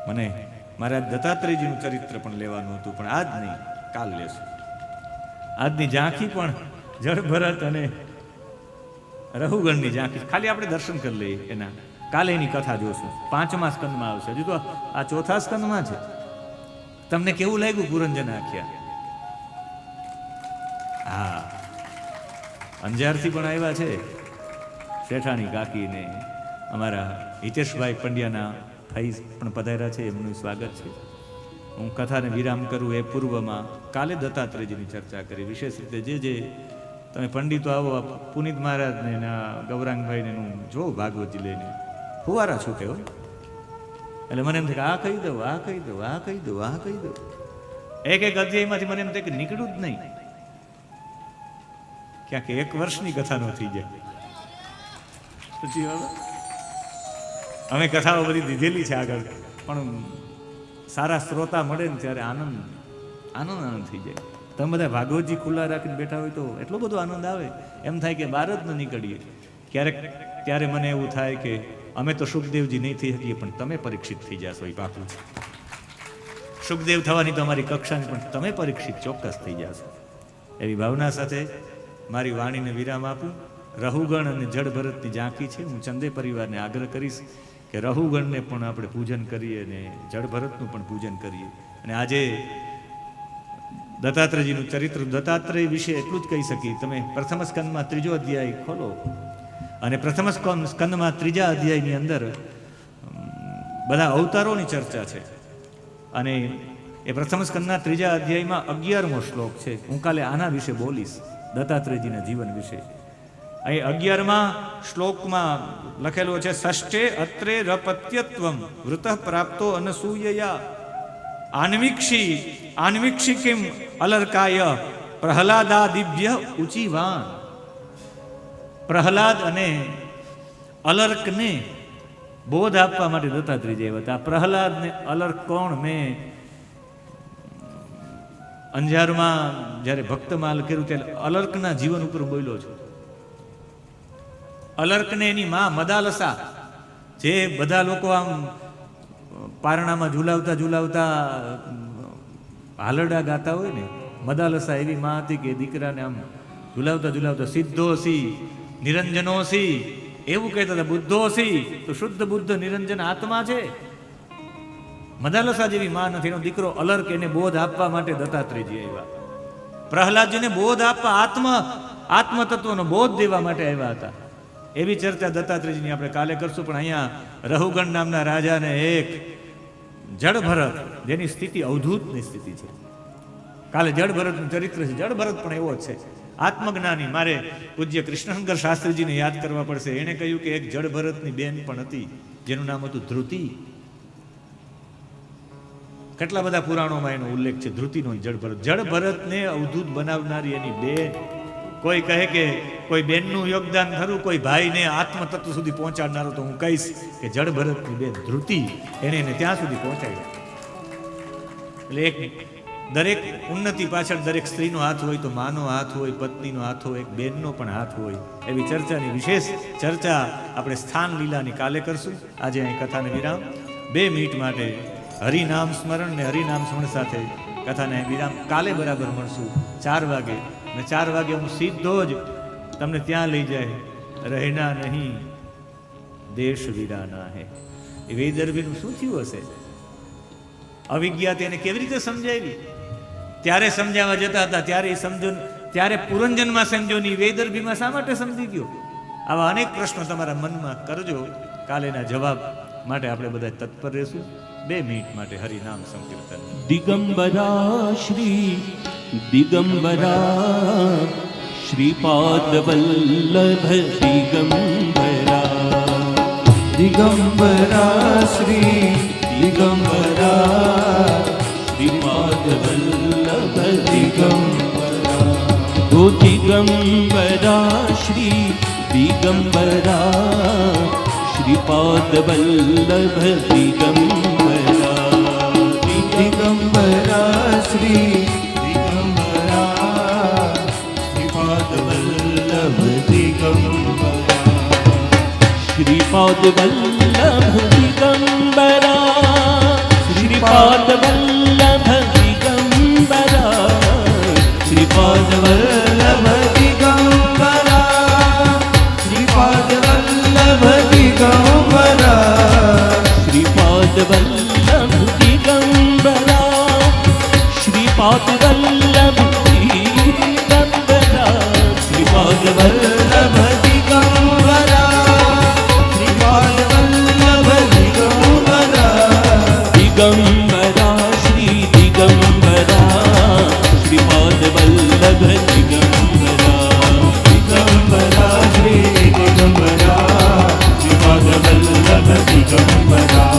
Speaker 3: મને મારા દત્તાત્રેયજીનું ચરિત્ર પણ લેવાનું હતું, પણ આજ નહીં, કાલ લેશું. આજની ઝાંખી પણ જળભરત અને રહુગણની ઝાંખી, ખાલી આપણે દર્શન કરી લઈએ એના. કાલે એની કથા જોશું. 5મા સ્કંદમાં આવશે. હજુ તો આ 4થા સ્કંદમાં છે. તમને કેવું લાગ્યું પુરંજન આખ્યા? હા, અંજારથી પણ આવ્યા છે શેઠાણી કાકીને, અમારા હિતેશભાઈ પંડ્યાના ભાઈ પણ પધાર્યા છે, એમનું સ્વાગત છે. હું કથાને વિરામ કરું એ પૂર્વમાં કાલે દત્તાત્રેયજીની ચર્ચા કરી. વિશેષ રીતે જે તમે પંડિતો આવો, પુનિત મહારાજને ગૌરાંગભાઈને હું જોઉં ભાગવતજી લઈને ફુવારા છૂટે હો. એટલે મને એમ થાય કે આ કહી દઉં, આ કહી દઉં, આ કહી દઉં, આ કહી દઉં. એક અધ્યાયમાંથી મને એમ થાય કે નીકળ્યું જ નહીં. ક્યાંક 1 વર્ષની કથા ન થઈ જાય. પછી અમે કથાઓ બધી દીધેલી છે આગળ, પણ સારા શ્રોતા મળે ને ત્યારે આનંદ થઈ જાય. તમે બધા ભાગવતજી ખુલ્લા રાખીને બેઠા હોય તો એટલો બધો આનંદ આવે, એમ થાય કે બહાર જ ન નીકળીએ. ક્યારેક ત્યારે મને એવું થાય કે અમે તો સુખદેવજી નહીં થઈ શકીએ, પણ તમે પરીક્ષિત થઈ જશો. એ પાકું છે. સુખદેવ થવાની તો અમારી કક્ષાની, પણ તમે પરીક્ષિત ચોક્કસ થઈ જશો. એવી ભાવના સાથે મારી વાણીને વિરામ આપું. રહુગણ અને જડ ભરતની ઝાંકી છે. હું ચંદે પરિવારને આગ્રહ કરીશ કે રહુગણને પણ આપણે પૂજન કરીએ અને જડ ભરતનું પણ પૂજન કરીએ. અને આજે દત્તાત્રેયજીનું ચરિત્ર, દત્તાત્રેય વિશે એટલું જ કહી શકીએ. તમે પ્રથમ સ્કંદમાં 3જો અધ્યાય ખોલો અને પ્રથમ સ્કંદમાં 3જા અધ્યાયની અંદર બધા અવતારોની ચર્ચા છે. અને એ પ્રથમ સ્કંદના 3જા અધ્યાયમાં 11મો શ્લોક છે. હું કાલે આના વિશે બોલીશ, દત્તાત્રેયજીના જીવન વિશે. અહીં 11મા શ્લોકમાં લખેલું છે, ષષ્ઠે અત્રે રપત્યત્વમ વૃતઃ પ્રાપ્તો અનસૂયયા આન્વિક્ષી કિમ અલર્કાય પ્રહલાદાદિભ્ય ઉચિવાન. પ્રહલાદ અને અલર્કને બોધ આપવા માટે દત્તાત્રેય આવ્યા હતા. પ્રહલાદ ને અલર્ક કોણ? મેં અંજારમાં જ્યારે ભક્તમાલ કર્યું ત્યારે અલર્કના જીવન ઉપર બોલ્યો છું. અલર્કને એની માં મદાલસા, જે બધા લોકો આમ પારણામાં ઝુલાવતા હાલરડા ગાતા હોય ને, મદાલસા એવી માં હતી કે દીકરાને આમ ઝુલાવતા સિદ્ધોસી નિરંજનોસી એવું કહેતા હતા. બુદ્ધોસી તો શુદ્ધ બુદ્ધ નિરંજન આત્મા છે. મદાલસા જેવી માં નથી. એનો દીકરો અલર્ક, એને બોધ આપવા માટે દત્તાત્રેયજી આવ્યા. પ્રહલાદજીને બોધ આપવા, આત્મ તત્વનો બોધ દેવા માટે આવ્યા હતા. એવી ચર્ચા દત્તાત્રેયજીની આપણે કાલે કરશું. પણ અહીંયા રહુગણ નામના રાજાને એક જડ ભરત, જેની સ્થિતિ અવધૂતની સ્થિતિ છે. કાલે જડ ભરતનું ચરિત્ર છે. જડ ભરત પણ એવો જ છે, આત્મજ્ઞાની. મારે પૂજ્ય કૃષ્ણશંકર શાસ્ત્રીજીને યાદ કરવા પડશે. એણે કહ્યું કે એક જડ ભરતની બેન પણ હતી, જેનું નામ હતું ધ્રુતિ. કેટલા બધા પુરાણોમાં એનો ઉલ્લેખ છે ધ્રુતિનો. જડ ભરતને અવધૂત બનાવનારી એની બેન. કોઈ કહે કે કોઈ બેનનું યોગદાન ખરું, કોઈ ભાઈને આત્મ તત્વ સુધી પહોંચાડનારો, તો હું કહીશ કે જડ ભરતની બેન ધ્રુતિ, એને ત્યાં સુધી પહોંચાડ્યા. એટલે એક દરેક ઉન્નતિ પાછળ દરેક સ્ત્રીનો હાથ હોય, તો માનો હાથ હોય, પત્નીનો હાથ હોય, એક બેનનો પણ હાથ હોય. એવી ચર્ચાની વિશેષ ચર્ચા આપણે સ્થાન લીલાની કાલે કરશું. આજે અહીં કથાને વિરામ. 2 મિનિટ માટે હરિનામ સ્મરણ ને હરિનામ સ્મરણ સાથે કથાને વિરામ. કાલે બરાબર મળશું 4 વાગે. અને 4 વાગે હું સીધો જ તમને ત્યાં લઈ જાય. રહેના નહીં દેશ વીરાના હે. એ વેદરવીનું શું થયું હશે? અવિજ્ઞા તેને કેવી રીતે સમજાવી? ત્યારે સમજાવવા જતા હતા ત્યારે એ સમજો, ત્યારે પુરંજનમાં સમજો નહીં, વેદરભીમાં શા માટે સમજી ગયો? આવા અનેક પ્રશ્નો તમારા મનમાં કરજો. કાલેના જવાબ માટે આપણે બધા તત્પર રહેશું. 2 મિનિટ માટે હરિનામ સંકીર્તન.
Speaker 2: દિગંબરા શ્રીપાદ વલ્લભ દિગંબરા.
Speaker 1: દિગંબરા શ્રી દિગંબરા
Speaker 2: શ્રીપાદ વલ્લભ દિગંબરા. ઓ દિગંબરા શ્રી દિગંબરા શ્રીપાદ વલ્લભ દિગંબરા.
Speaker 1: દિગંબરા શ્રી
Speaker 2: श्रीपाद वल्लभ दिगंबरा. श्रीपाद वल्लभ दिगंबरा. श्रीपाद वल्लभ
Speaker 1: દિગંબરા શ્રીપાદ વલ્લભ દિગંબરા
Speaker 2: श्रीपाद वल्लभ दिगंबरा. શ્રીપાદ વલ્લભ દિગંબરા શ્રીપાદ વલ્લભ
Speaker 1: દિગંબરા શ્રીપાદ વલ્લભ દિગંબરા
Speaker 2: દિગંબરા શ્રી દિગંબરા શ્રીપાદ વલ્લભ દિગંબરા
Speaker 1: દિગંબરા શ્રી દિગંબરા શ્રીપાદ વલ્લભ દિગંબરા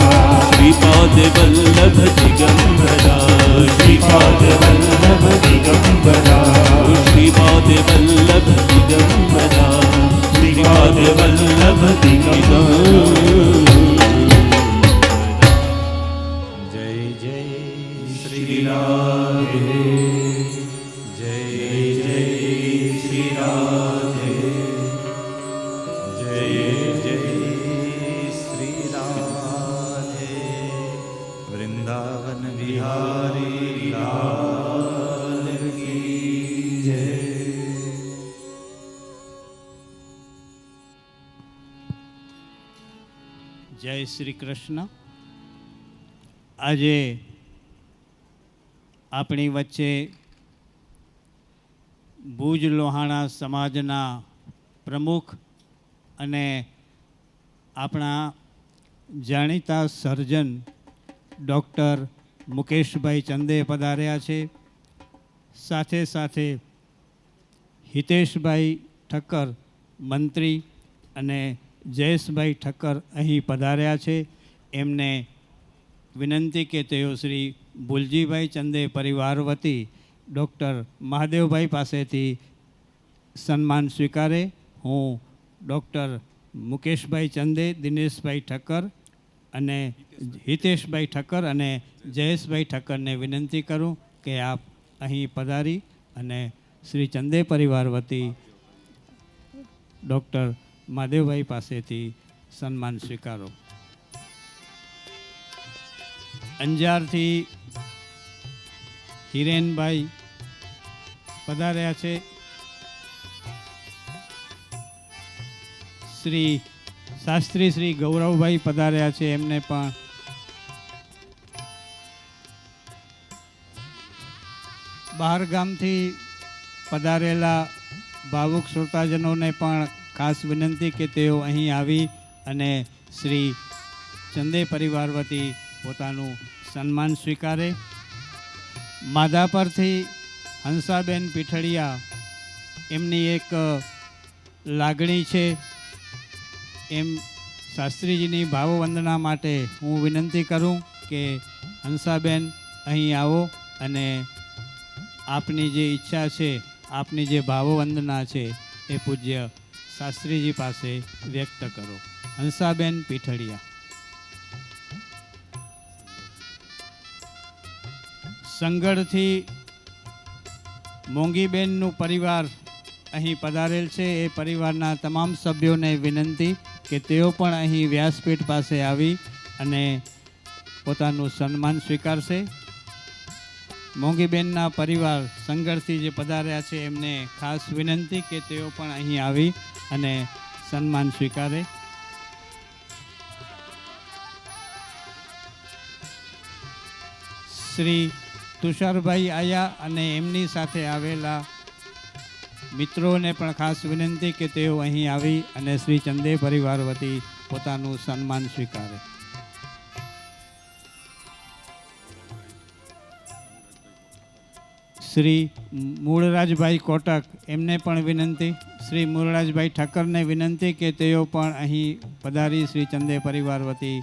Speaker 2: શ્રીપાદ વલ્લભ દિગંબરા
Speaker 1: શ્રીપાદ વલ્લભ દિગંબરા
Speaker 2: શ્રીપાદ વલ્લભ દિગંબરા શ્રીપાદ વલ્લભ દિગંબરા
Speaker 3: જય જય શ્રી રાધે જય જય શ્રી રાધે જય જય શ્રી રાધે વૃંદાવન વિહારી લાલ કી જય.
Speaker 4: જય શ્રી કૃષ્ણ. આજે આપણી વચ્ચે ભુજ લોહાણા સમાજના પ્રમુખ અને આપણા જાણીતા સર્જન ડૉક્ટર મુકેશભાઈ ચંદે પધાર્યા છે. સાથે સાથે હિતેશભાઈ ઠક્કર મંત્રી અને જયેશભાઈ ઠક્કર અહીં પધાર્યા છે. એમને વિનંતી કે તેઓ શ્રી ભુલજીભાઈ ચંદે પરિવાર વતી ડૉક્ટર મહાદેવભાઈ પાસેથી સન્માન સ્વીકારે. હું ડૉક્ટર મુકેશભાઈ ચંદે, દિનેશભાઈ ઠક્કર અને હિતેશભાઈ ઠક્કર અને જયેશભાઈ ઠક્કરને વિનંતી કરું કે આપ અહીં પધારી અને શ્રી ચંદે પરિવાર વતી ડૉક્ટર મહાદેવભાઈ પાસેથી સન્માન સ્વીકારો. અંજારથી હિરેનભાઈ પધાર્યા છે. શ્રી શાસ્ત્રી શ્રી ગૌરવભાઈ પધાર્યા છે. એમને પણ બહાર ગામથી પધારેલા ભાવુક શ્રોતાજનોને પણ ખાસ વિનંતી કે તેઓ અહીં આવી અને શ્રી ચંદે પરિવાર વતી પોતાનું સન્માન સ્વીકારે. માધાપરથી હંસાબેન પીઠળિયા, એમની એક લાગણી છે એમ શાસ્ત્રીજીની ભાવવંદના માટે હું વિનંતી કરું કે હંસાબેન અહીં આવો અને આપની જે ઈચ્છા છે, આપની જે ભાવવંદના છે એ પૂજ્ય શાસ્ત્રીજી પાસે વ્યક્ત કરો. હંસાબેન પીઠળિયા. સંગઢથી મોંઘીબેનનું પરિવાર અહીં પધારેલ છે. એ પરિવારના તમામ સભ્યોને વિનંતી કે તેઓ પણ અહીં વ્યાસપીઠ પાસે આવી અને પોતાનું સન્માન સ્વીકારશે. મોંઘીબેનના પરિવાર સંગઢથી જે પધાર્યા છે એમને ખાસ વિનંતી કે તેઓ પણ અહીં આવી અને સન્માન સ્વીકારે. શ્રી તુષારભાઈ આયા અને એમની સાથે આવેલા મિત્રોને પણ ખાસ વિનંતી કે તેઓ અહીં આવી અને શ્રી ચંદે પરિવાર વતી પોતાનું સન્માન સ્વીકારે. શ્રી મૂળરાજભાઈ કોટક, એમને પણ વિનંતી. શ્રી મૂળરાજભાઈ ઠક્કરને વિનંતી કે તેઓ પણ અહીં પધારી શ્રી ચંદે પરિવાર વતી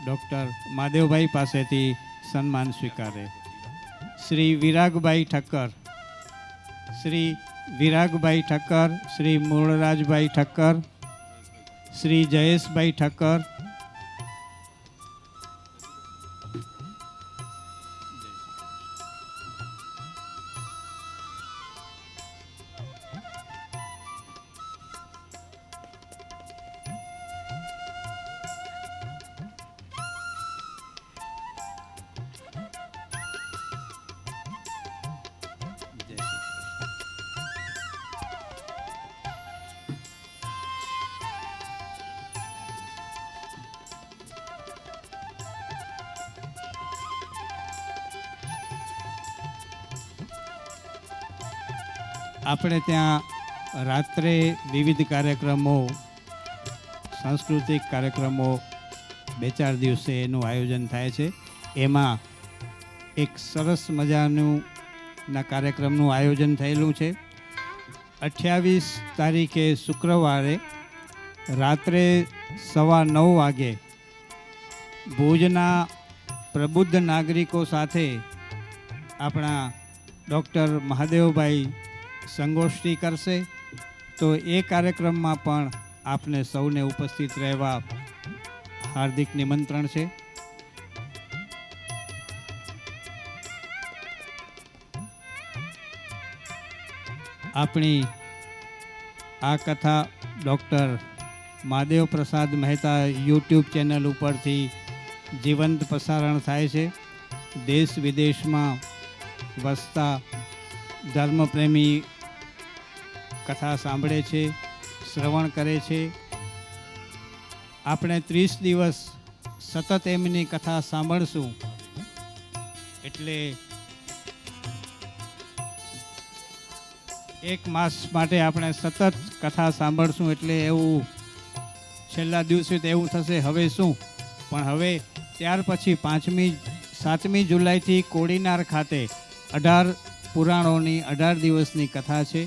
Speaker 4: ડૉક્ટર મહાદેવભાઈ પાસેથી સન્માન સ્વીકારે. શ્રી વિરાગભાઈ ઠક્કર, શ્રી વિરાગભાઈ ઠક્કર, શ્રી મૂળરાજભાઈ ઠક્કર, શ્રી જયેશભાઈ ઠક્કર, આપણે ત્યાં રાત્રે વિવિધ કાર્યક્રમો, સાંસ્કૃતિક કાર્યક્રમો 2-4 દિવસે એનું આયોજન થાય છે. એમાં એક સરસ મજાનું કાર્યક્રમનું આયોજન થયેલું છે. 28 તારીખે શુક્રવારે રાત્રે 9:15 વાગે ભુજના પ્રબુદ્ધ નાગરિકો સાથે આપણા ડૉક્ટર મહાદેવભાઈ સંગોષ્ઠી કરશે. તો એ કાર્યક્રમમાં પણ આપને સૌને ઉપસ્થિત રહેવા હાર્દિક નિમંત્રણ છે. આપણી આ કથા ડૉક્ટર મહાદેવ પ્રસાદ મહેતા યુટ્યુબ ચેનલ ઉપરથી જીવંત પ્રસારણ થાય છે. દેશ વિદેશમાં વસતા ધર્મપ્રેમી કથા સાંભળે છે, શ્રવણ કરે છે. આપણે 30 દિવસ સતત એમની કથા સાંભળશું. એટલે 1 માસ માટે આપણે સતત કથા સાંભળશું. એટલે એવું છેલ્લા દિવસે તો એવું થશે હવે શું, પણ હવે ત્યાર પછી 7મી જુલાઈથી કોડીનાર ખાતે 18 પુરાણોની 18 દિવસની કથા છે.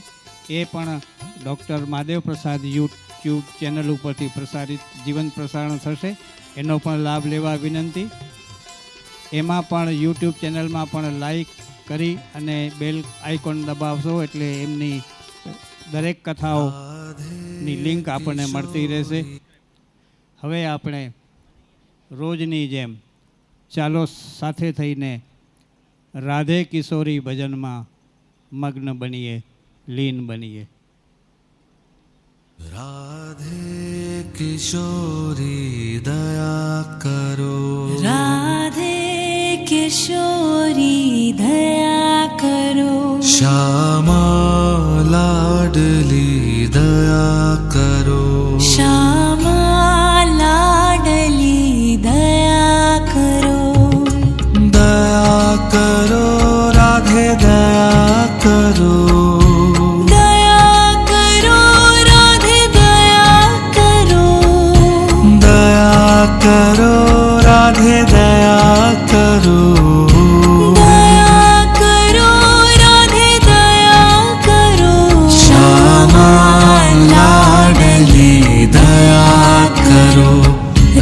Speaker 4: એ પણ ડૉક્ટર મહાદેવ પ્રસાદ યુટ્યુબ ચેનલ ઉપરથી પ્રસારિત જીવંત પ્રસારણ થશે. એનો પણ લાભ લેવા વિનંતી. એમાં પણ યુટ્યુબ ચેનલમાં પણ લાઈક કરી અને બેલ આઇકોન દબાવશો એટલે એમની દરેક કથાઓની લિંક આપણને મળતી રહેશે. હવે આપણે રોજની જેમ ચાલો સાથે થઈને રાધે કિશોરી ભજનમાં મગ્ન બનીએ, લીન બનીએ.
Speaker 1: राधे किशोरी दया करो,
Speaker 5: राधे किशोरी दया करो,
Speaker 1: श्यामा लाडली दया करो,
Speaker 5: श्यामा लाडली दया करो,
Speaker 1: दया करो राधे दया करो,
Speaker 5: दया करो राधे दया करो,
Speaker 1: दया करो राधे दया करो,
Speaker 5: दया करो राधे दया करो,
Speaker 1: श्यामा लाडली दया करो,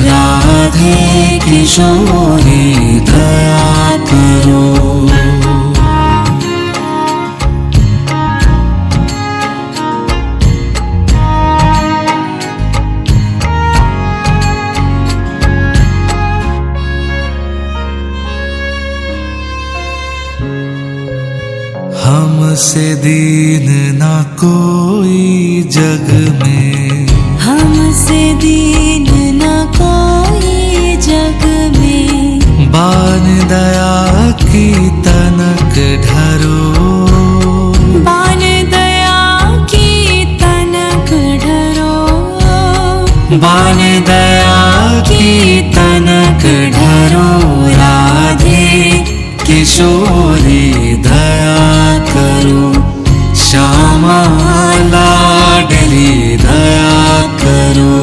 Speaker 1: राधे किशोरी दया करो. हमसे दीन ना कोई जग में,
Speaker 5: हमसे दीन न कोई जग में,
Speaker 1: बान दया की तनक ढरो,
Speaker 5: बान दया की तनक ढरो,
Speaker 1: बान दया की तनक ढरो, राधे किशोरी दया करो, श्यामा लाडली दया करो.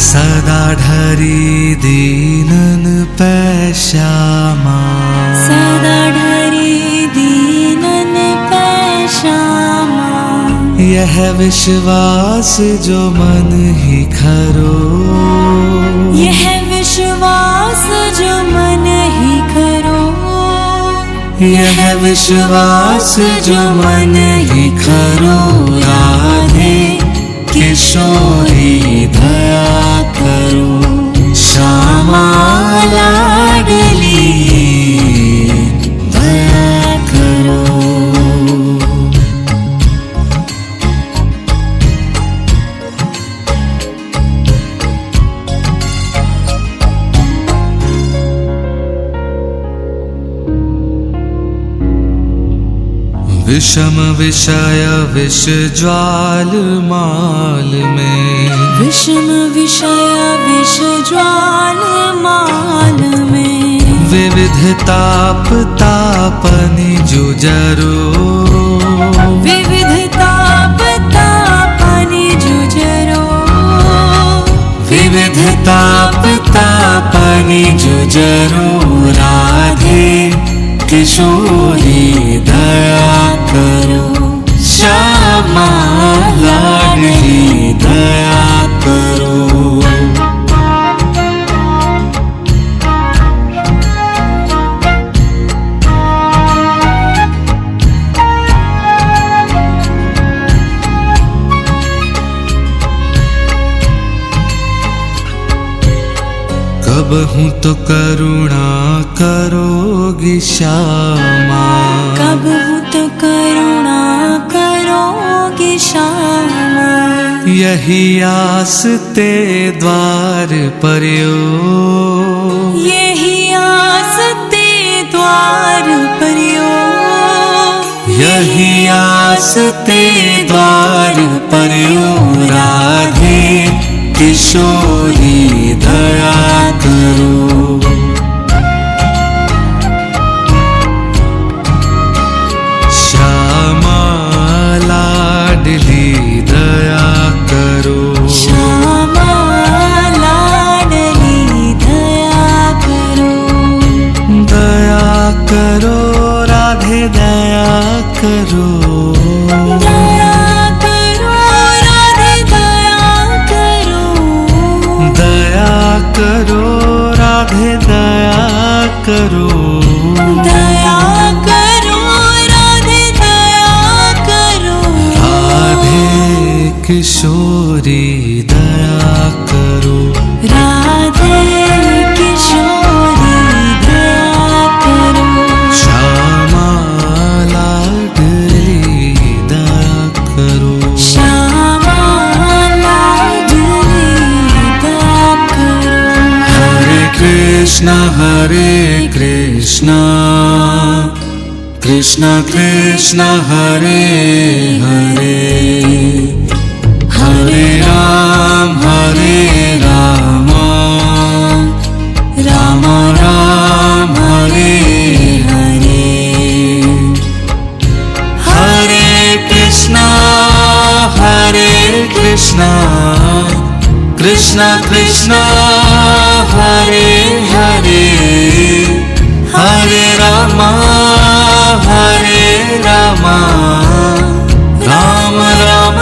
Speaker 1: सदा ढरी दीनन पे श्यामा,
Speaker 5: सदा ढरी दीनन पे श्यामा,
Speaker 1: यह विश्वास जो मन ही खरो,
Speaker 5: यह विश्वास जो मन ही करो,
Speaker 1: यह विश्वास जो मन ही खरो, राधे किशोरी दया करो, श्यामा लाडली दया करो. विषम विषय विष ज्वाल माल में,
Speaker 5: विषम विषय विष ज्वाल माल में,
Speaker 1: विविध ताप तापनि जुजरो,
Speaker 5: विविध ताप तापनि जुजरो,
Speaker 1: विविध ताप तापनि जुजरो, राधे किशोरी दया करो, श्यामा लाडली दया करो। कब हूँ तो करुणा करोगी श्यामा,
Speaker 5: कब हूँ तो करुणा करोगी श्यामा,
Speaker 1: यही आस ते द्वार पर्यो,
Speaker 5: यही आस ते द्वार पर्यो,
Speaker 1: यही आस ते द्वार पर्यो, राधे किशोरी दया करो। श्यामा लाडली दया करो,
Speaker 5: श्यामा लाडली दया करो,
Speaker 1: दया करो राधे दया करो,
Speaker 5: दया करो राधे दया करो,
Speaker 1: दया करो राधे दया करो,
Speaker 5: दया करो राधे दया करो,
Speaker 1: राधे किशोरी दया करो,
Speaker 5: राधे किशोरी दया करो,
Speaker 1: श्यामा लाडली दया करो,
Speaker 5: श्यामा लाडली दया करो।
Speaker 1: हरे कृष्ण कृष्ण कृष्ण हरे हरे, हरे राम राम राम हरे हरे, हरे कृष्ण कृष्ण कृष्ण हरे हरे, हरे राम राम राम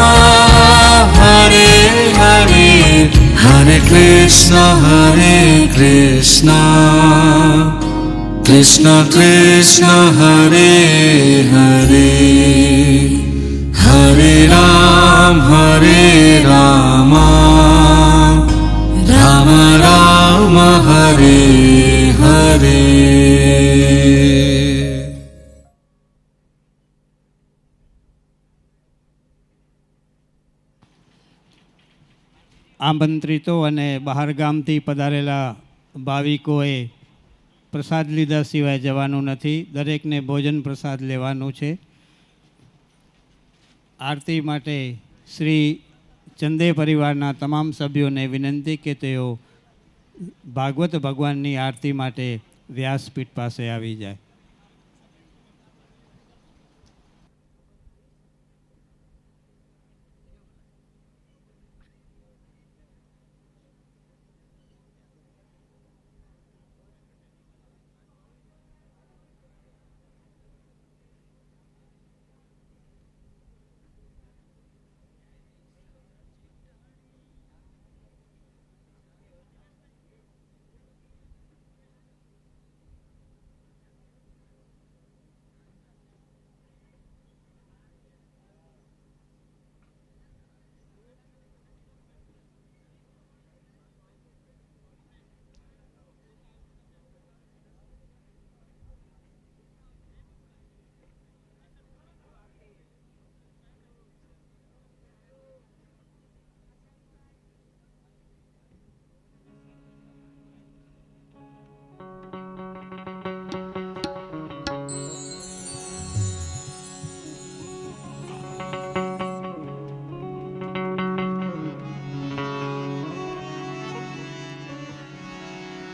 Speaker 1: हरे हरे, हरे कृष्ण कृष्ण कृष्ण हरे हरे, हरे राम राम राम हरे हरे।
Speaker 4: આમંત્રિતો અને બહારગામથી પધારેલા ભાવિકોએ પ્રસાદ લીધા સિવાય જવાનું નથી. દરેકને ભોજન પ્રસાદ લેવાનું છે. આરતી માટે શ્રી ચંદે પરિવારના તમામ સભ્યોને વિનંતી કે તેઓ ભાગવત ભગવાનની આરતી માટે વ્યાસપીઠ પાસે આવી જાય.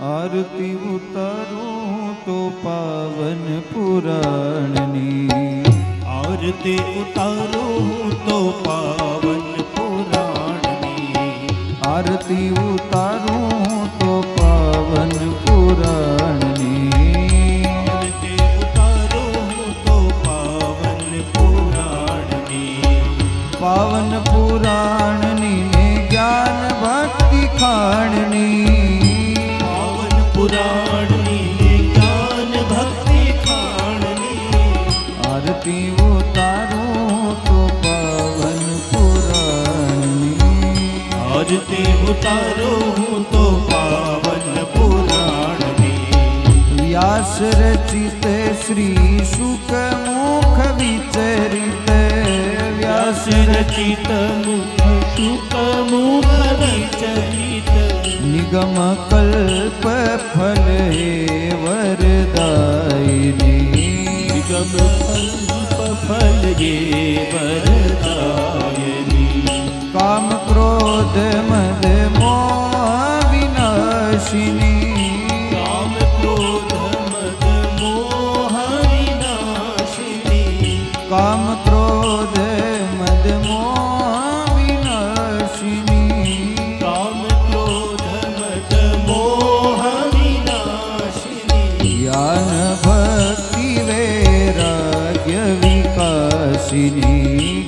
Speaker 1: આરતી ઉતારું તો પાવન પુરાણની
Speaker 2: આરતી ઉતારો તો પાવન પુરાણની
Speaker 1: આરતી ઉતારું તો પાવન પુરાણની
Speaker 2: આરતી ઉતારો તો પાવન પુરાણની
Speaker 1: પાવન પુરાણની ને જ્ઞાન ભક્તિ ખાણની
Speaker 2: પાવન પુરાણની જ્ઞાન ભક્તિ ખાણની
Speaker 1: આરતી ઉતારું તો પાવન પુરાણની
Speaker 2: આરતી ઉતારો તો પાવન પુરાણની
Speaker 1: વ્યાસ રચિત શ્રી શુક મુખ વિચરિત વ્યાસ
Speaker 2: રચિત મુખ શુક મુખ વિચરિત
Speaker 1: નિગમ કલ્પ ફલ હે વરદાયિની
Speaker 2: નિગમ કલ્પ ફલ ये वरदायिनी
Speaker 1: કામ ક્રોધ મદ મોહ વિનાશિની
Speaker 2: काम क्रोध मद मोह विनाशिनी
Speaker 1: કામ ક્રોધ મદ મોહ વિનાશિની
Speaker 2: काम क्रोध मद मोह विनाशिनी
Speaker 1: જ્ઞાન ભક્તિ વૈરાગ્ય વિકાસિની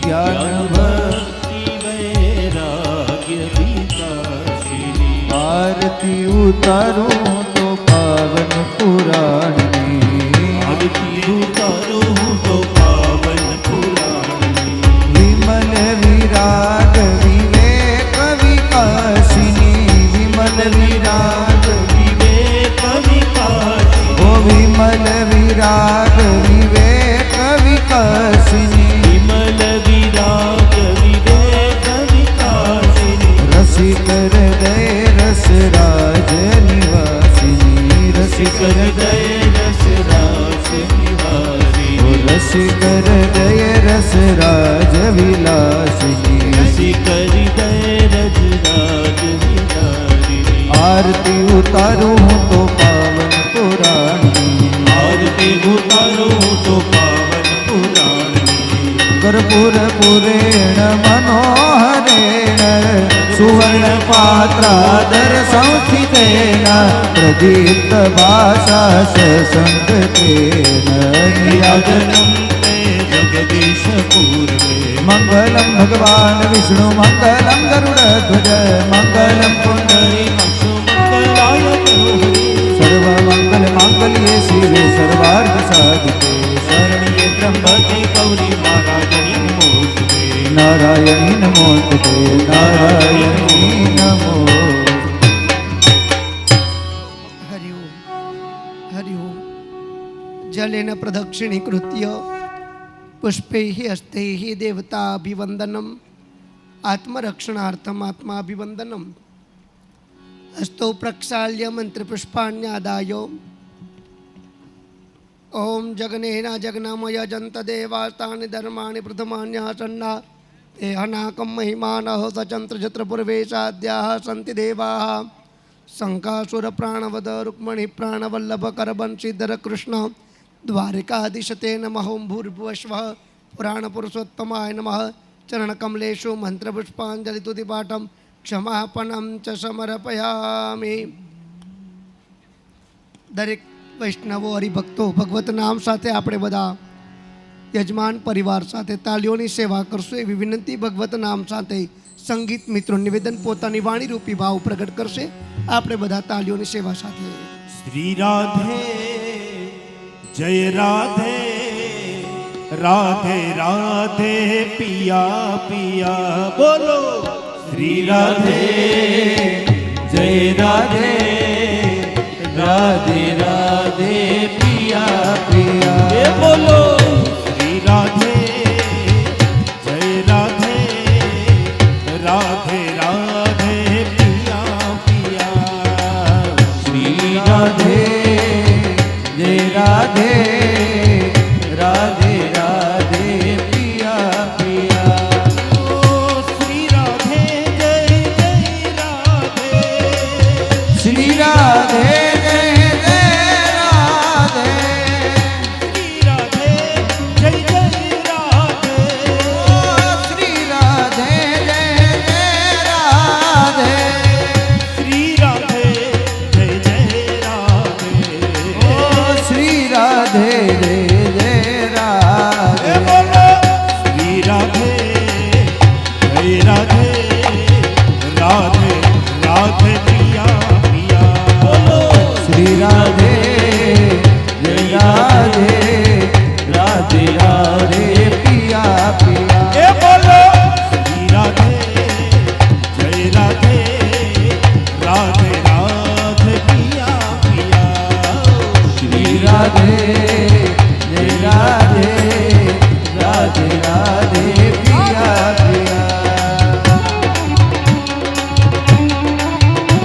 Speaker 1: જ્ઞાન ભક્તિ
Speaker 2: भक्ति वैराग्य विकासिनी
Speaker 1: આરતી ઉતારું તો પાવન પુરાણની
Speaker 2: आरती उतारो तो पावन पुराणनी
Speaker 1: વિમલ વિરાગ વિવેક વિકાસિની વિમલ વિરાગ
Speaker 2: विवेक विकासिनी
Speaker 1: ઓ વિમલ વિરાગ વિવેક વિકાસિની
Speaker 2: विमल विराग विवेक विकासिनी
Speaker 1: રસિક હૃદય રસ રાજ નિવાસિની રસિક હૃદય
Speaker 2: रस रास निवारी
Speaker 1: ઓ રસિક હૃદય રસ રાજ વિલાસિની
Speaker 2: रसिक हृदय रज राज विहारी
Speaker 1: આરતી ઉતારું તો પાવન પુરાણની
Speaker 2: आरती उतारो तो पावन पुराणनी
Speaker 1: કર્પૂર પુરેણ મનોહરેણ સુવર્ણ પાત્રાદર સંસ્થિતેન પ્રદીપ્ત ભાષા સસંગતેન નિરાજનમ
Speaker 2: ते जगदीश पूर्वे
Speaker 1: મંગલમ ભગવાન વિષ્ણુ મંગલમ ગરુડધ્વજ મંગલમ પુંડરી
Speaker 2: मंगलाय करोहरि
Speaker 1: સર્વ મંગલ માંગલ્યે શિવે સર્વાર્થ સાધિકે
Speaker 2: शरण्ये त्र्यंबके गौरी नारायणी नमोस्तुते
Speaker 1: નારાયણી નમોસ્તુતે નારાયણી નમો
Speaker 6: હરિ ઓમ હરિ ઓમ જલેન પ્રદક્ષિણીકૃત્ય પુષ્પૈઃ હસ્તૈઃ દેવતાભિવંદનમ આત્મરક્ષણાર્થમ આત્માભિવંદનમ હસ્તૌ પ્રક્ષાલ્ય મંત્રપુષ્પાણ્યાદાય ઓમ જગનેન જગનમય જંત દેવાસ્તાનિ ધર્માણિ પ્રથમાન્યાસન્ના તે અનાકમ મહિમાનઃ સચંત્ર છત્રપુરવેશાદ્યાઃ સંતિ દેવાઃ શંકાસુર પ્રાણવદ રૂક્મણી પ્રાણવલ્લભ કરબંશીધર કૃષ્ણ દ્વારિકાધીશતે નમઃ ઓમ ભૂર્ભુવસ્વઃ પુરાણ પુરુષોત્તમાય નમઃ ચરણકમલેષુ મંત્રપુષ્પાંજલિતુતિપાઠમ ક્ષમાપનમ ચ સમર્પયામિ. દરેક વૈષ્ણવો હરિભક્તો ભગવત નામ સાથે આપણે બધા યજમાન પરિવાર સાથે તાલીઓની સેવા કરશું એવી વિનંતી. ભગવત નામ સાથે સંગીત મિત્રો નિવેદન પોતાની વાણી રૂપી ભાવ પ્રગટ કરશે. આપણે બધા તાલીઓની સેવા સાથે
Speaker 2: श्री राधे जय राधे राधे राधे पिया पिया बोलो श्री राधे
Speaker 1: જય રાધે